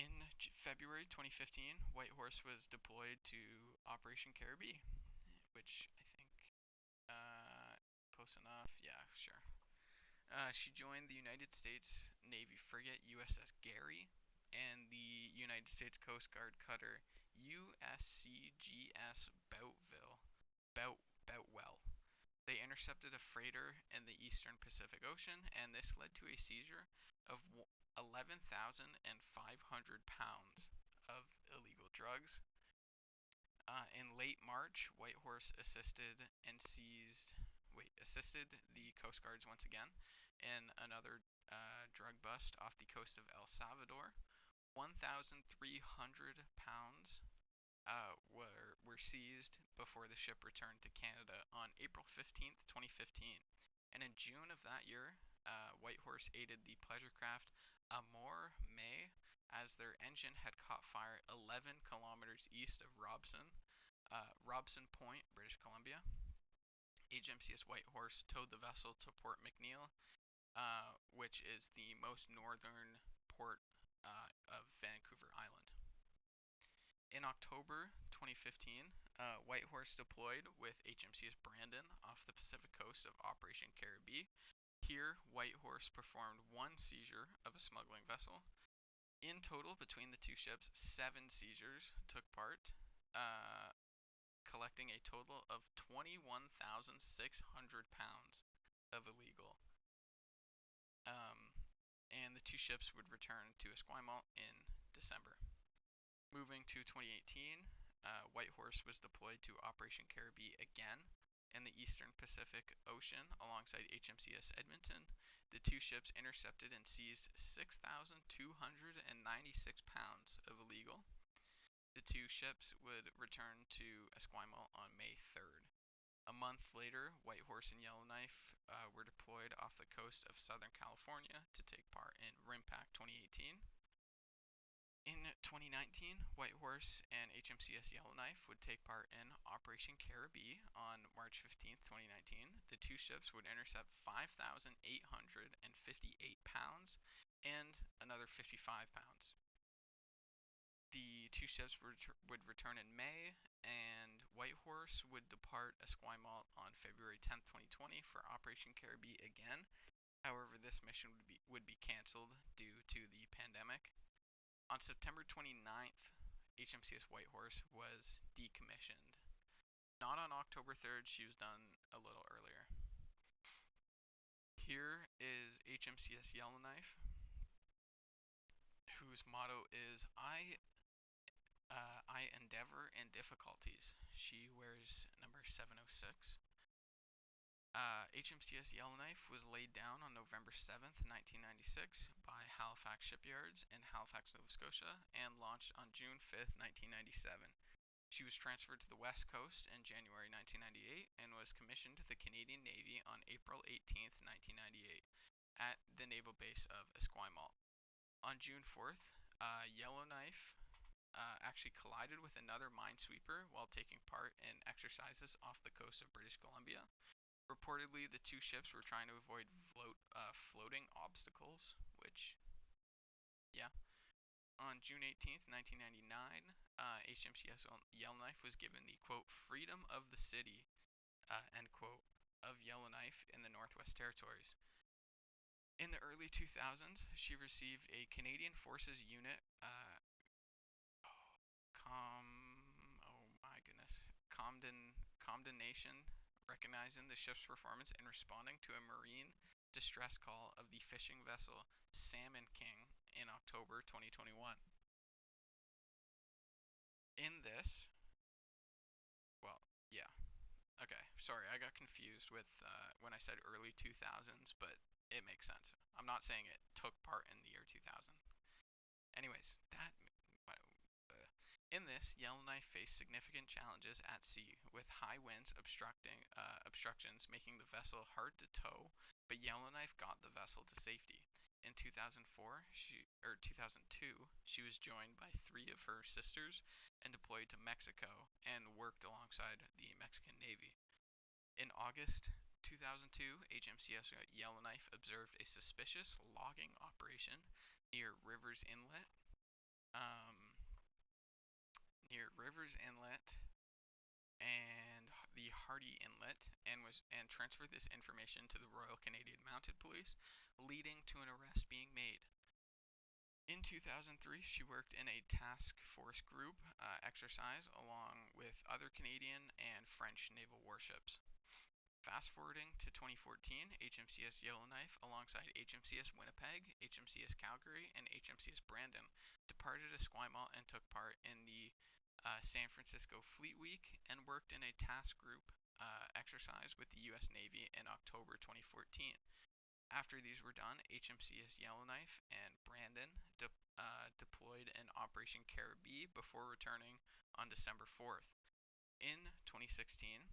In February 2015, Whitehorse was deployed to Operation Caribbe, which I think, close enough, yeah, sure. She joined the United States Navy frigate USS Gary and the United States Coast Guard cutter USCGS Boutwell. They intercepted a freighter in the eastern Pacific Ocean, and this led to a seizure of 11,500 pounds of illegal drugs. In late March, Whitehorse assisted the Coast Guards once again in another drug bust off the coast of El Salvador. 1,300 pounds were seized before the ship returned to Canada on April 15th, 2015. And in June of that year, Whitehorse aided the pleasure craft Amour May as their engine had caught fire 11 kilometers east of Robson Point, British Columbia. HMCS Whitehorse towed the vessel to Port McNeill, which is the most northern port of Vancouver Island. In October 2015, Whitehorse deployed with HMCS Brandon off the Pacific coast of Operation Caribbe. Here, Whitehorse performed 1 seizure of a smuggling vessel. In total, between the 2 ships, 7 seizures took part, collecting a total of 21,600 pounds of illegal. And the 2 ships would return to Esquimalt in December. Moving to 2018, Whitehorse was deployed to Operation Caribbe again in the eastern Pacific Ocean alongside HMCS Edmonton. The 2 ships intercepted and seized 6,296 pounds of illegal. The 2 ships would return to Esquimalt on May 3rd. A month later, Whitehorse and Yellowknife were deployed off the coast of Southern California to take part in RIMPAC 2018. In 2019, White Horse and HMCS Yellowknife would take part in Operation Caribbe on March 15th, 2019. The two ships would intercept 5,858 pounds and another 55 pounds. The two ships would return in May, and White Horse would depart Esquimalt on February 10th, 2020 for Operation Caribbe again. However, this mission would be canceled due to the pandemic. On September 29th, HMCS White Horse was decommissioned. Not on October 3rd, she was done a little earlier. Here is HMCS Yellowknife, whose motto is I endeavor in difficulties. She wears number 706. HMCS Yellowknife was laid down on November 7th, 1996 by Halifax Shipyards in Halifax, Nova Scotia, and launched on June 5th, 1997. She was transferred to the West Coast in January 1998 and was commissioned to the Canadian Navy on April 18th, 1998 at the naval base of Esquimalt. On June 4th, Yellowknife actually collided with another minesweeper while taking part in exercises off the coast of British Columbia. Reportedly, the two ships were trying to avoid floating obstacles, which, yeah. On June 18th, 1999, HMCS Yellowknife was given the, quote, freedom of the city, end quote, of Yellowknife in the Northwest Territories. In the early 2000s, she received a Canadian Forces unit, condemnation, recognizing the ship's performance in responding to a marine distress call of the fishing vessel Salmon King in October 2021. In this, well, yeah, okay, sorry, I got confused with when I said early 2000s, but it makes sense. I'm not saying it took part in the year 2000. Anyways, in this, Yellowknife faced significant challenges at sea, with high winds obstructions making the vessel hard to tow, but Yellowknife got the vessel to safety. In 2002, she was joined by three of her sisters and deployed to Mexico and worked alongside the Mexican Navy. In August 2002, HMCS Yellowknife observed a suspicious logging operation near Rivers Inlet, and the Hardy Inlet, and transferred this information to the Royal Canadian Mounted Police, leading to an arrest being made. In 2003, she worked in a task force group exercise along with other Canadian and French naval warships. Fast forwarding to 2014, HMCS Yellowknife, alongside HMCS Winnipeg, HMCS Calgary, and HMCS Brandon, departed Esquimalt and took part in the San Francisco Fleet Week and worked in a task group exercise with the U.S. Navy in October 2014. After these were done, HMCS Yellowknife and Brandon deployed in Operation Caribbe before returning on December 4th. In 2016,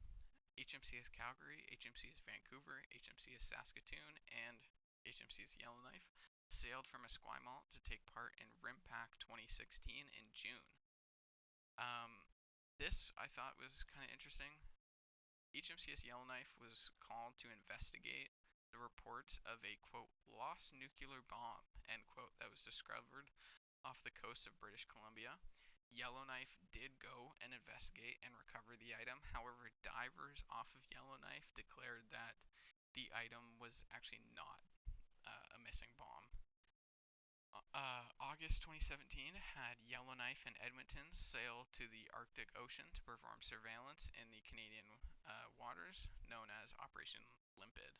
HMCS Calgary, HMCS Vancouver, HMCS Saskatoon, and HMCS Yellowknife sailed from Esquimalt to take part in RIMPAC 2016 in June. This I thought was kind of interesting. HMCS Yellowknife was called to investigate the reports of a, quote, lost nuclear bomb, end quote, that was discovered off the coast of British Columbia. Yellowknife did go and investigate and recover the item. However, divers off of Yellowknife declared that the item was actually not a missing bomb. August 2017 had Yellowknife and Edmonton sail to the Arctic Ocean to perform surveillance in the Canadian waters, known as Operation Limpid.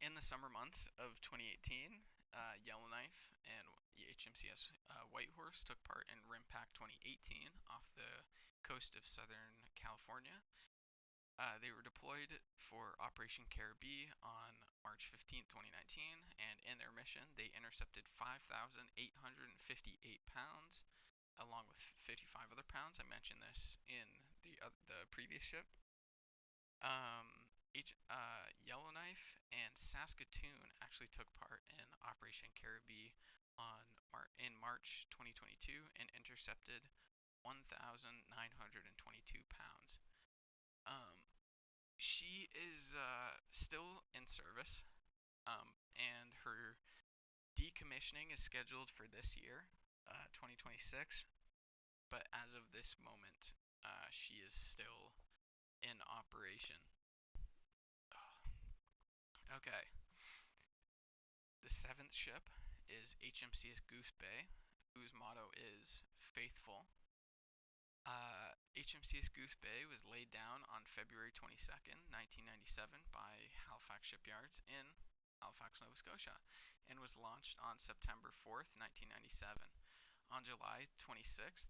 In the summer months of 2018, Yellowknife and HMCS White Horse took part in RIMPAC 2018 off the coast of Southern California. They were deployed for Operation Caribbe on March 15, 2019, and in their mission, they intercepted 5,858 pounds, along with 55 other pounds. I mentioned this in the previous ship. Yellowknife and Saskatoon actually took part in Operation Caribbe in March 2022 and intercepted 1,922 pounds. Um, she is still in service, and her decommissioning is scheduled for this year, 2026. But as of this moment, she is still in operation. Okay. The seventh ship is HMCS Goose Bay, whose motto is Faithful. HMCS Goose Bay was laid down on February 22nd, 1997 by Halifax Shipyards in Halifax, Nova Scotia, and was launched on September 4th, 1997. On July 26th,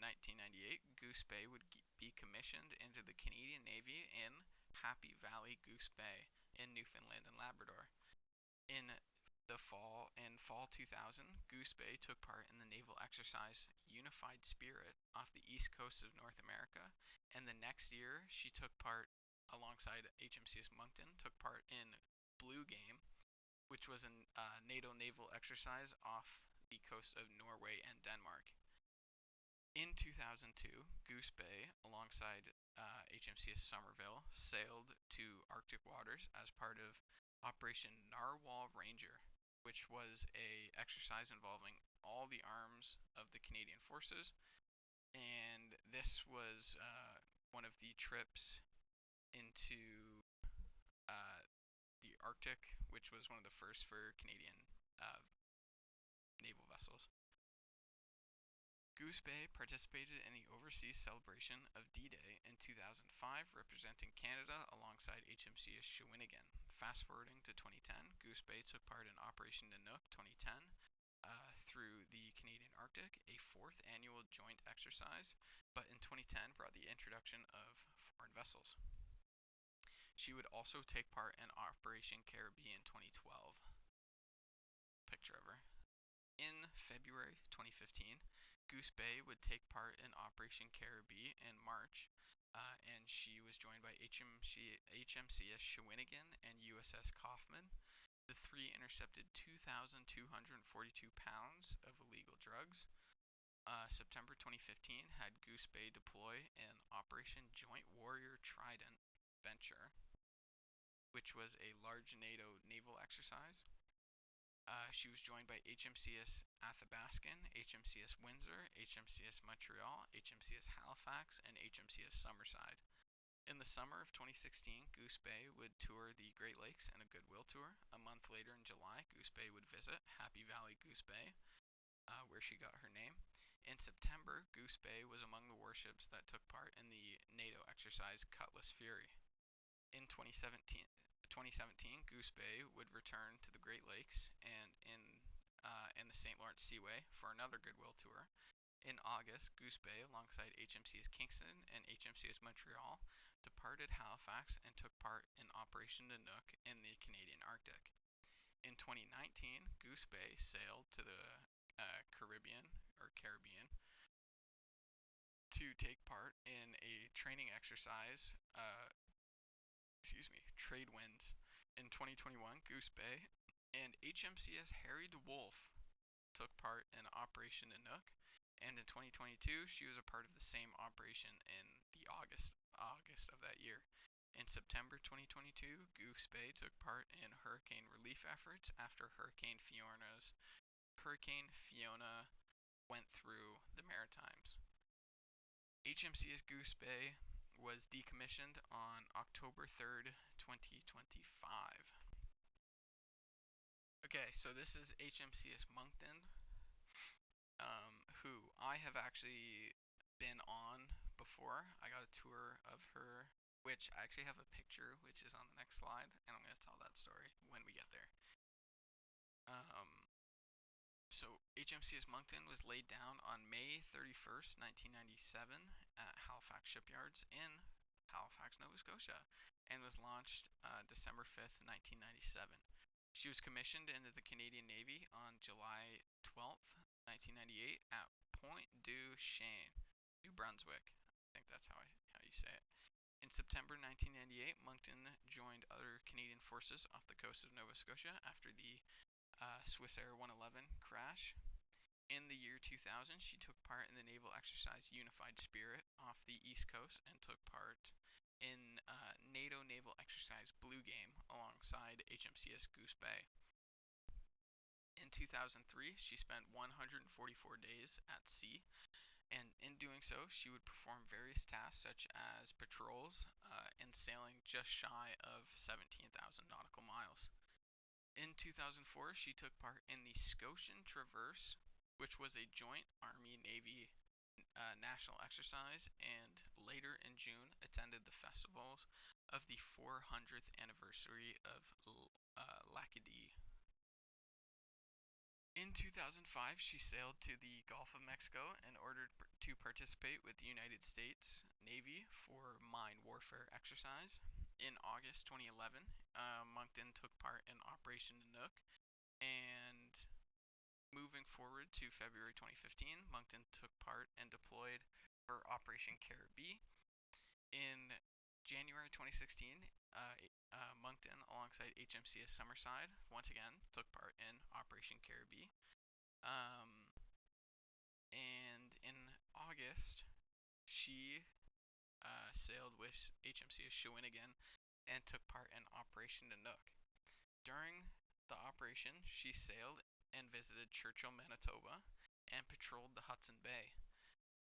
1998, Goose Bay would be commissioned into the Canadian Navy in Happy Valley Goose Bay in Newfoundland and Labrador. In fall 2000, Goose Bay took part in the naval exercise Unified Spirit off the east coast of North America, and the next year she took part alongside HMCS Moncton took part in Blue Game, which was a NATO naval exercise off the coast of Norway and Denmark. In 2002, Goose Bay, alongside HMCS Somerville, sailed to Arctic waters as part of Operation Narwhal Ranger, which was a exercise involving all the arms of the Canadian forces, and this was one of the trips into uh, the Arctic, which was one of the first for Canadian naval vessels. Goose Bay participated in the overseas celebration of D-Day in 2005, representing Canada alongside HMCS Shawinigan. Fast forwarding to 2010, Goose Bay took part in Operation Nanook 2010 through the Canadian Arctic, a fourth annual joint exercise, but in 2010 brought the introduction of foreign vessels. She would also take part in Operation Caribbe in 2012. Picture of her. In February 2015, Goose Bay would take part in Operation Caribbe in March, and she was joined by HMCS Shawinigan and USS Kaufman. The three intercepted 2,242 pounds of illegal drugs. September 2015 had Goose Bay deploy in Operation Joint Warrior Trident Venture, which was a large NATO naval exercise. She was joined by HMCS Athabascan, HMCS Windsor, HMCS Montreal, HMCS Halifax, and HMCS Summerside. In the summer of 2016, Goose Bay would tour the Great Lakes in a goodwill tour. A month later in July, Goose Bay would visit Happy Valley Goose Bay, where she got her name. In September, Goose Bay was among the warships that took part in the NATO exercise Cutlass Fury. In 2017, Goose Bay would return to the Great Lakes and in the St. Lawrence Seaway for another goodwill tour. In August, Goose Bay, alongside HMCS Kingston and HMCS Montreal, departed Halifax and took part in Operation Nanook in the Canadian Arctic. In 2019, Goose Bay sailed to the Caribbean to take part in a training exercise, Trade Winds. In 2021, Goose Bay and HMCS Harry DeWolf took part in Operation Nanook, and in 2022, she was a part of the same operation in the August of that year. In September 2022, Goose Bay took part in hurricane relief efforts after Hurricane Fiona went through the Maritimes. HMCS Goose Bay was decommissioned on October 3rd, 2025. Okay, so this is HMCS Moncton, who I have actually been on before. I got a tour of her, which I actually have a picture, which is on the next slide, and I'm going to tell that story when we get there. So HMCS Moncton was laid down on May 31st, 1997 at Halifax Shipyards in Halifax, Nova Scotia, and was launched December 5th, 1997. She was commissioned into the Canadian Navy on July 12th, 1998 at Point du Chien, New Brunswick. I think that's how you say it. In September 1998, Moncton joined other Canadian forces off the coast of Nova Scotia after the Swissair 111 crash. In the year 2000, she took part in the naval exercise Unified Spirit off the East Coast and took part in NATO naval exercise Blue Game alongside HMCS Goose Bay. In 2003, she spent 144 days at sea, and in doing so, she would perform various tasks such as patrols and sailing just shy of 17,000 nautical miles. In 2004, she took part in the Scotian Traverse, which was a joint Army-Navy national exercise, and later in June attended the festivals of the 400th anniversary of Lacadie. In 2005, she sailed to the Gulf of Mexico in order to participate with the United States Navy for mine warfare exercise. In August 2011, Moncton took part in Operation Nanook, and moving forward to February 2015, Moncton took part and deployed for Operation Caribbe. In January 2016, Moncton, alongside HMCS Summerside, once again took part in Operation Caribbe. And in August, she sailed with HMCS Shawinigan and took part in Operation Nanook. During the operation, she sailed and visited Churchill, Manitoba, and patrolled the Hudson Bay.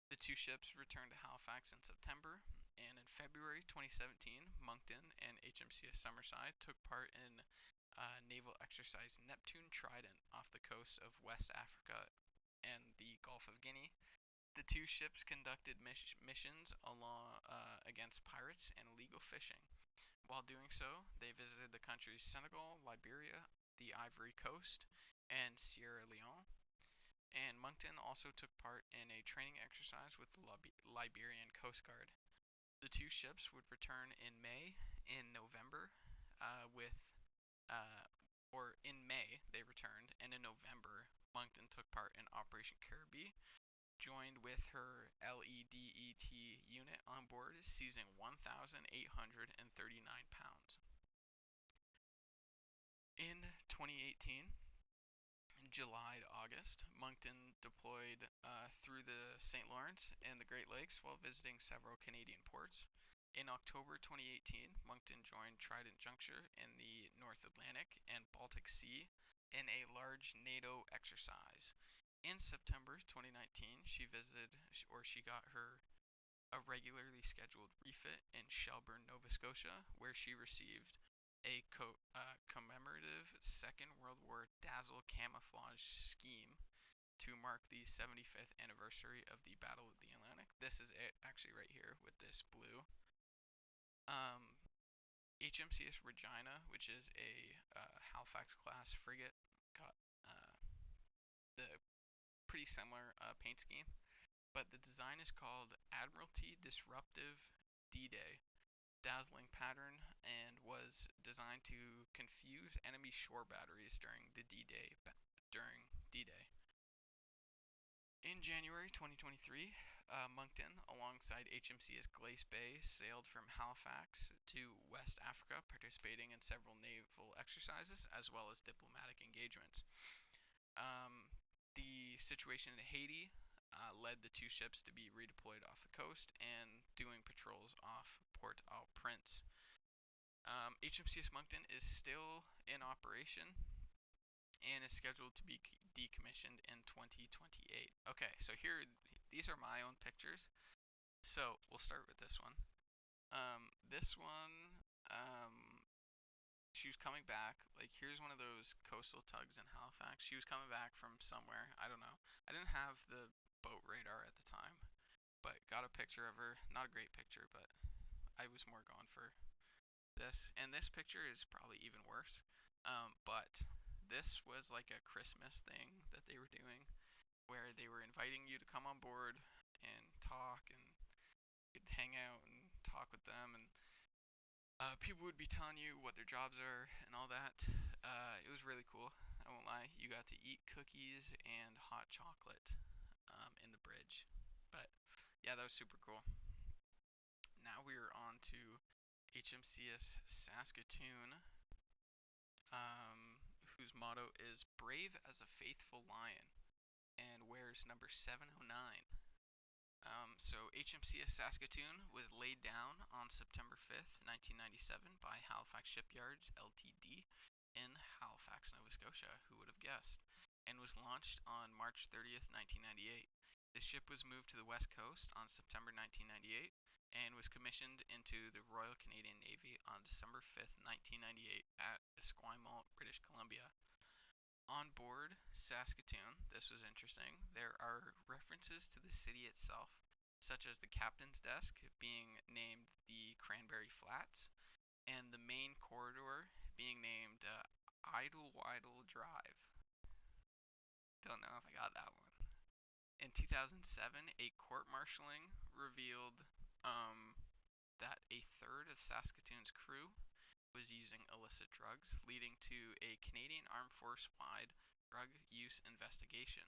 The two ships returned to Halifax in September, and in February 2017, Moncton and HMCS Summerside took part in naval exercise Neptune Trident off the coast of West Africa and the Gulf of Guinea. The two ships conducted missions against pirates and illegal fishing. While doing so, they visited the countries Senegal, Liberia, the Ivory Coast, and Sierra Leone. And Moncton also took part in a training exercise with the Liberian Coast Guard. The two ships would return in May and November or in May they returned, and in November Moncton took part in Operation Caribbe, joined with her LEDET unit on board, seizing 1,839 pounds. In 2018, in July to August, Moncton deployed through the St. Lawrence and the Great Lakes while visiting several Canadian ports. In October 2018, Moncton joined Trident Juncture in the North Atlantic and Baltic Sea in a large NATO exercise. In September 2019, she got her a regularly scheduled refit in Shelburne, Nova Scotia, where she received a commemorative Second World War Dazzle camouflage scheme to mark the 75th anniversary of the Battle of the Atlantic. This is it, actually, right here with this blue. HMCS Regina, which is a Halifax class frigate, got the pretty similar paint scheme, but the design is called Admiralty Disruptive D-Day. Dazzling pattern, and was designed to confuse enemy shore batteries during D-Day. In January 2023, Moncton, alongside HMCS Glace Bay, sailed from Halifax to West Africa, participating in several naval exercises as well as diplomatic engagements. The situation in Haiti led the two ships to be redeployed off the coast and doing patrols off Port-au-Prince. HMCS Moncton is still in operation and is scheduled to be decommissioned in 2028. Okay, so these are my own pictures. So we'll start with this one. This one, she was coming back. Like, here's one of those coastal tugs in Halifax. She was coming back from somewhere. I don't know. I didn't have the boat radar at the time, but got a picture of her. Not a great picture, but I was more going for this. And this picture is probably even worse. But this was like a Christmas thing that they were doing, where they were inviting you to come on board and talk, and you could hang out and talk with them, and people would be telling you what their jobs are and all that. It was really cool. I won't lie. You got to eat cookies and hot chocolate in the bridge. But yeah, that was super cool. Now we are on to HMCS Saskatoon, whose motto is "Brave as a Faithful Lion" and wears number 709. So HMCS Saskatoon was laid down on September 5th, 1997 by Halifax Shipyards Ltd. in Halifax, Nova Scotia, who would have guessed, and was launched on March 30th, 1998. The ship was moved to the west coast on September 1998 and was commissioned into the Royal Canadian Navy on December 5th, 1998 at Esquimalt, British Columbia. On board Saskatoon, this was interesting, there are references to the city itself, such as the captain's desk being named the Cranberry Flats, and the main corridor being named Idlewild Drive. Don't know if I got that one. In 2007, a court-martialing revealed that a third of Saskatoon's crew was using illicit drugs, leading to a Canadian Armed Force-wide drug use investigation.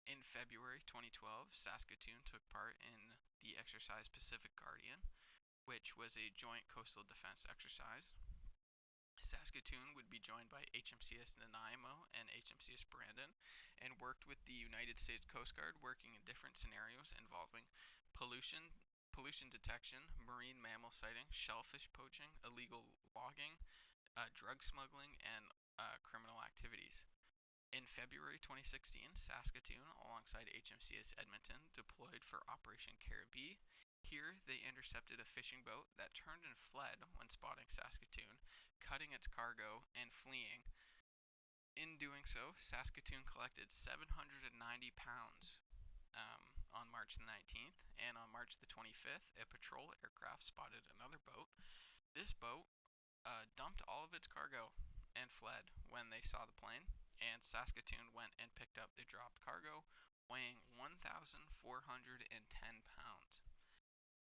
In February 2012, Saskatoon took part in the exercise Pacific Guardian, which was a joint coastal defense exercise. Saskatoon would be joined by HMCS Nanaimo and HMCS Brandon and worked with the United States Coast Guard, working in different scenarios involving pollution detection, marine mammal sighting, shellfish poaching, illegal logging, drug smuggling, and criminal activities. In February 2016, Saskatoon, alongside HMCS Edmonton, deployed for Operation Caribbe. Here, they intercepted a fishing boat that turned and fled when spotting Saskatoon, cutting its cargo and fleeing. In doing so, Saskatoon collected 790 pounds on March the 19th, and on March the 25th, a patrol aircraft spotted another boat. This boat dumped all of its cargo and fled when they saw the plane, and Saskatoon went and picked up the dropped cargo, weighing 1,410 pounds.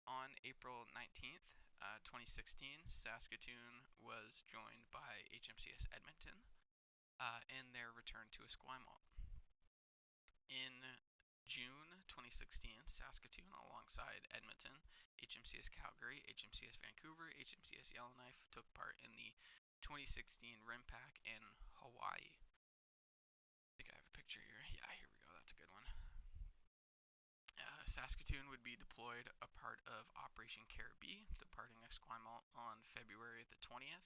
On April 19th, 2016, Saskatoon was joined by HMCS Edmonton in their return to Esquimalt. In June 2016, Saskatoon, alongside Edmonton, HMCS Calgary, HMCS Vancouver, HMCS Yellowknife, took part in the 2016 RIMPAC in Hawaii. I think I have a picture here. Yeah, here we go. That's a good one. Saskatoon would be deployed a part of Operation Caribbe, departing Esquimalt on February the 20th,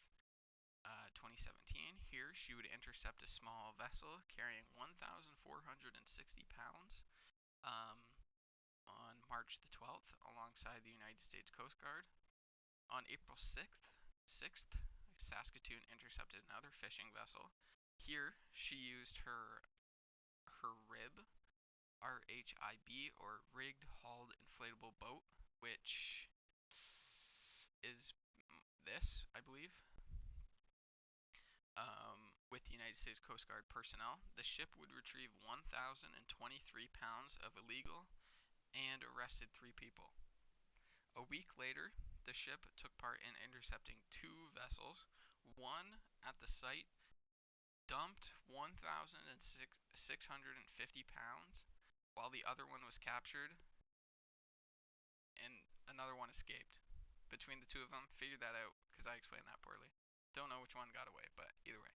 2017. Here, she would intercept a small vessel carrying 1,460 pounds on March the 12th, alongside the United States Coast Guard. On April 6th, Saskatoon intercepted another fishing vessel. Here, she used her RIB, RHIB, or Rigged Hauled Inflatable Boat, which is this, I believe. With the United States Coast Guard personnel, the ship would retrieve 1,023 pounds of illegal and arrested 3 people. A week later, the ship took part in intercepting 2 vessels. One at the site dumped 1,650 pounds, while the other one was captured, and another one escaped. Between the 2 of them, figured that out because I explained that poorly. Don't know which one got away, but either way.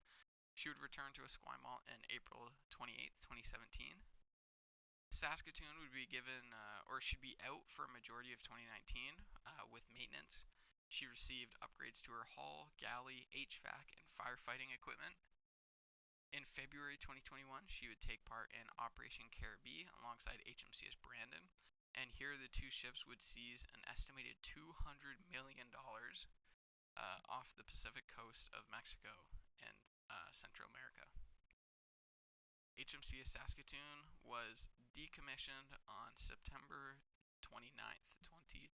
She would return to Esquimalt in April 28th, 2017. Saskatoon would be given, or should be out for a majority of 2019 with maintenance. She received upgrades to her hull, galley, HVAC, and firefighting equipment. In February 2021, she would take part in Operation Caribbe alongside HMCS Brandon, and here the 2 ships would seize an estimated $200 million off the Pacific coast of Mexico and Central America. HMCS Saskatoon was decommissioned on September 29th, 2025.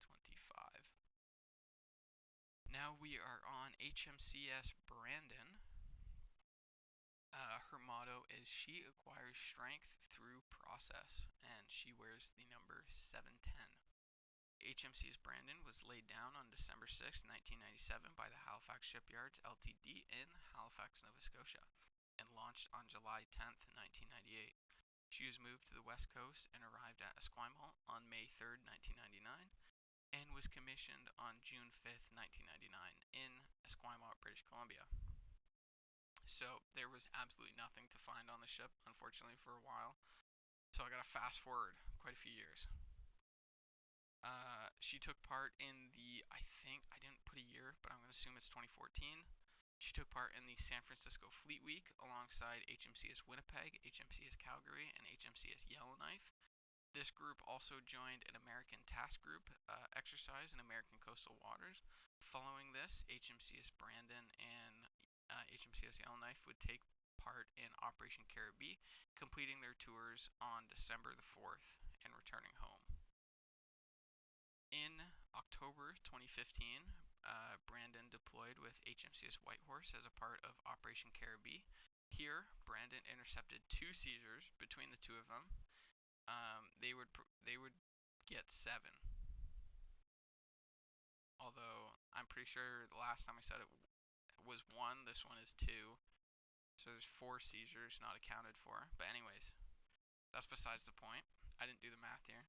Now we are on HMCS Brandon. Her motto is "She acquires strength through process," and she wears the number 710. HMCS Brandon was laid down on December 6, 1997 by the Halifax Shipyards Ltd. in Halifax, Nova Scotia, and launched on July 10, 1998. She was moved to the west coast and arrived at Esquimalt on May 3, 1999, and was commissioned on June 5, 1999 in Esquimalt, British Columbia. So there was absolutely nothing to find on the ship, unfortunately, for a while. So I got to fast forward quite a few years. She took part in I think, I didn't put a year, but I'm going to assume it's 2014. She took part in the San Francisco Fleet Week alongside HMCS Winnipeg, HMCS Calgary, and HMCS Yellowknife. This group also joined an American task group exercise in American coastal waters. Following this, HMCS Brandon and HMCS Yellowknife would take part in Operation Caribbe, completing their tours on December the 4th and returning home. In October 2015, Brandon deployed with HMCS Whitehorse as a part of Operation Caribbe. Here, Brandon intercepted 2 seizures between the two of them. They would get 7. Although I'm pretty sure the last time I said it was 1, this one is 2. So there's 4 seizures not accounted for. But anyways, that's besides the point. I didn't do the math here.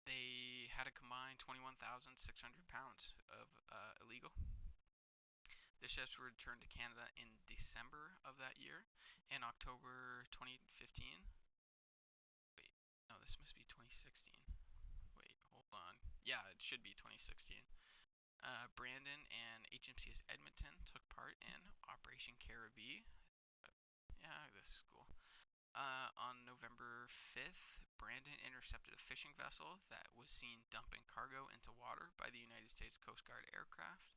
They had a combined 21,600 pounds of illegal. The ships were returned to Canada in December of that year. In October 2015, wait, no, this must be 2016. Wait, hold on. Yeah, it should be 2016. Brandon and HMCS Edmonton took part in Operation Caribbe. Yeah, this is cool. On November 5th, Brandon intercepted a fishing vessel that was seen dumping cargo into water by the United States Coast Guard aircraft.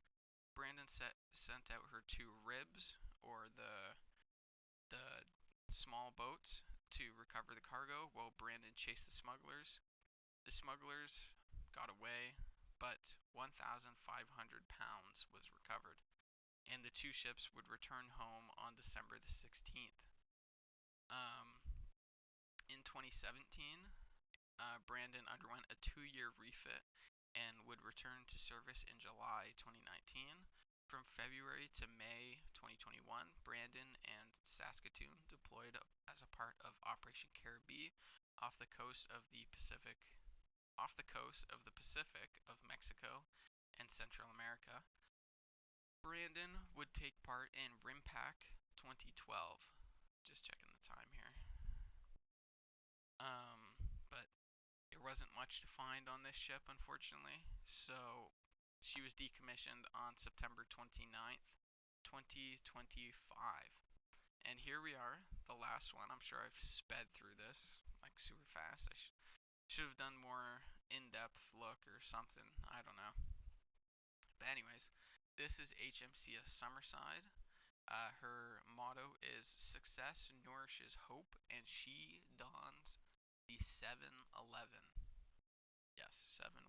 Brandon sent out her 2 ribs, or the small boats, to recover the cargo, while Brandon chased the smugglers. The smugglers got away, but 1,500 pounds was recovered, and the 2 ships would return home on December the 16th. In 2017, Brandon underwent a 2-year refit and would return to service in July 2019. From February to May 2021, Brandon and Saskatoon deployed as a part of Operation Caribbe off the coast of the Pacific of Mexico and Central America. Brandon would take part in RIMPAC 2012. Just checking the time here. But there wasn't much to find on this ship, unfortunately. So she was decommissioned on September 29th, 2025. And here we are, the last one. I'm sure I've sped through this like super fast. I should have done more in-depth look or something. I don't know. But anyways, this is HMCS Summerside. Her motto is "Success nourishes hope," and she dons the 711. Yes, 711.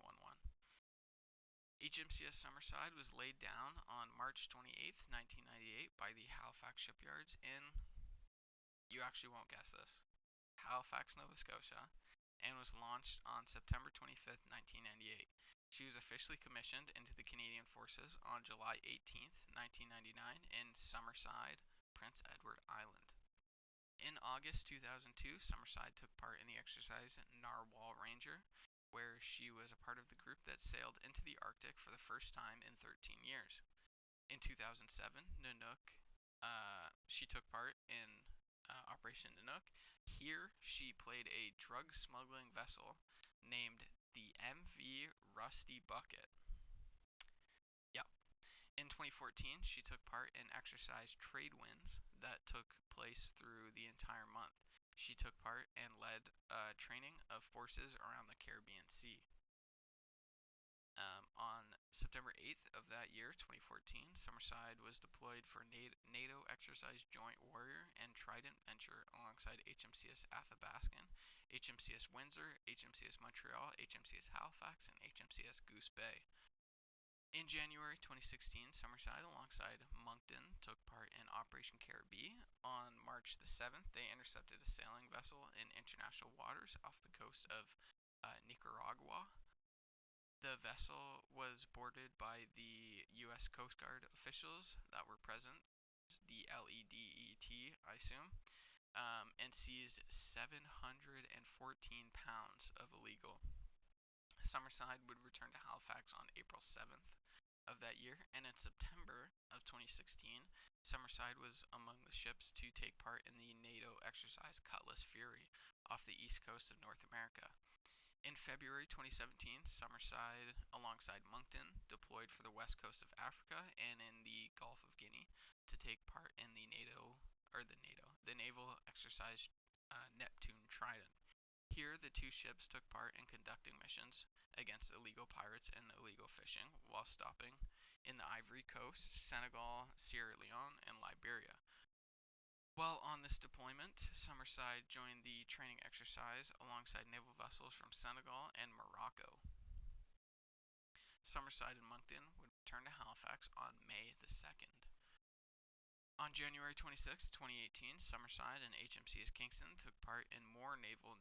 HMCS Summerside was laid down on March 28th, 1998 by the Halifax shipyards in, you actually won't guess this, Halifax, Nova Scotia, and was launched on September 25th, 1998. She was officially commissioned into the Canadian Forces on July 18th, 1999 in Summerside, Prince Edward Island. In August 2002, Summerside took part in the exercise Narwhal Ranger, where she was a part of the group that sailed into the Arctic for the first time in 13 years. In 2007, she took part in Operation Nanook. Here, she played a drug smuggling vessel named the MV Rusty Bucket. Yep. In 2014, she took part in exercise Trade Winds that took place through the entire month. She took part and led training of forces around the Caribbean Sea. On September 8th of that year, 2014, Summerside was deployed for NATO exercise Joint Warrior and Trident Venture alongside HMCS Athabascan, HMCS Windsor, HMCS Montreal, HMCS Halifax, and HMCS Goose Bay. In January 2016, Summerside alongside Moncton took part in Operation Caribbe. On March the 7th, they intercepted a sailing vessel in international waters off the coast of Nicaragua. The vessel was boarded by the U.S. Coast Guard officials that were present, the LEDET, I assume, and seized 714 pounds of illegal. Summerside would return to Halifax on April 7th of that year, and in September of 2016, Summerside was among the ships to take part in the NATO exercise Cutlass Fury off the east coast of North America. In February 2017, Summerside, alongside Moncton, deployed for the west coast of Africa and in the Gulf of Guinea to take part in the naval exercise Neptune Trident. Here, the two ships took part in conducting missions against illegal pirates and illegal fishing while stopping in the Ivory Coast, Senegal, Sierra Leone, and Liberia. While on this deployment, Summerside joined the training exercise alongside naval vessels from Senegal and Morocco. Summerside and Moncton would return to Halifax on May the 2nd. On January 26, 2018, Summerside and HMCS Kingston took part in more naval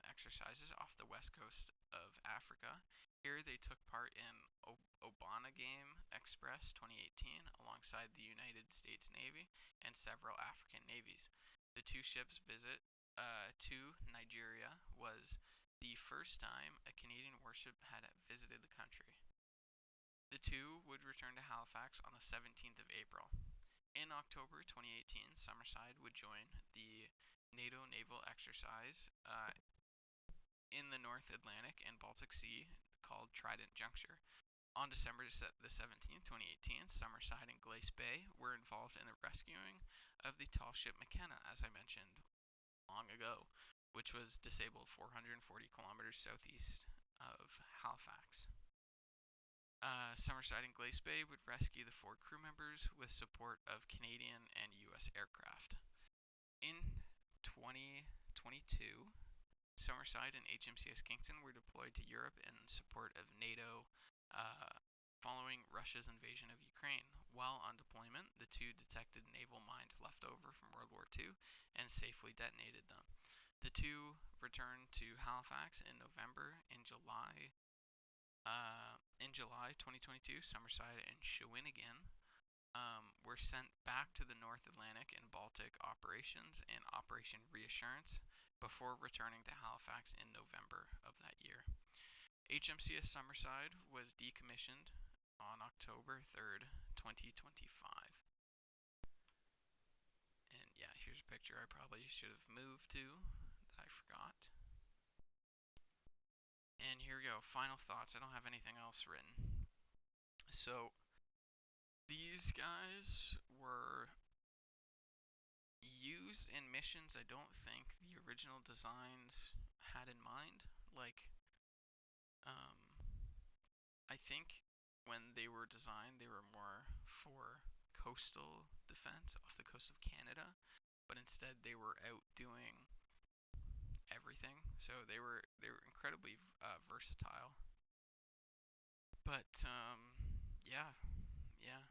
exercises off the west coast of Africa. Here they took part in Obanagame Express 2018 alongside the United States Navy and several African navies. The two ships' visit to Nigeria was the first time a Canadian warship had visited the country. The two would return to Halifax on the 17th of April. In October 2018, Summerside would join the NATO naval exercise in the North Atlantic and Baltic Sea called Trident Juncture. On December the 17th, 2018, Summerside and Glace Bay were involved in the rescuing of the tall ship McKenna, as I mentioned long ago, which was disabled 440 kilometers southeast of Halifax. Summerside and Glace Bay would rescue the 4 crew members with support of Canadian and U.S. aircraft. In 2022, Summerside and HMCS Kingston were deployed to Europe in support of NATO following Russia's invasion of Ukraine. While on deployment, the two detected naval mines left over from World War II and safely detonated them. The two returned to Halifax in November. In July 2022, Summerside and Shawinigan were sent back to the North Atlantic and Baltic operations and Operation Reassurance before returning to Halifax in November of that year. HMCS Summerside was decommissioned on October 3rd, 2025. And yeah, here's a picture I probably should have moved to that I forgot. And here we go, final thoughts. I don't have anything else written. So, these guys were used in missions I don't think the original designs had in mind. I think when they were designed, they were more for coastal defense off the coast of Canada, but instead they were out doing everything. So they were incredibly versatile. But yeah, yeah.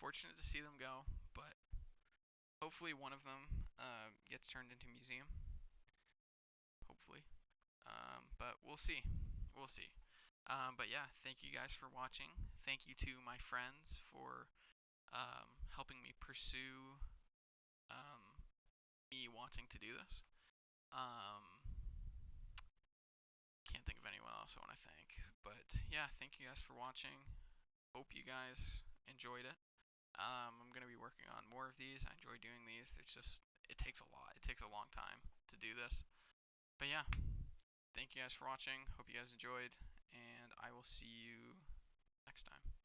Fortunate to see them go, but hopefully one of them gets turned into a museum. Hopefully, but we'll see. We'll see. But yeah, thank you guys for watching. Thank you to my friends for helping me pursue um, me wanting to do this. Um, can't think of anyone else I want to thank. But yeah, thank you guys for watching. Hope you guys enjoyed it. I'm going to be working on more of these. I enjoy doing these. It takes a lot. It takes a long time to do this. But yeah, thank you guys for watching. Hope you guys enjoyed, and I will see you next time.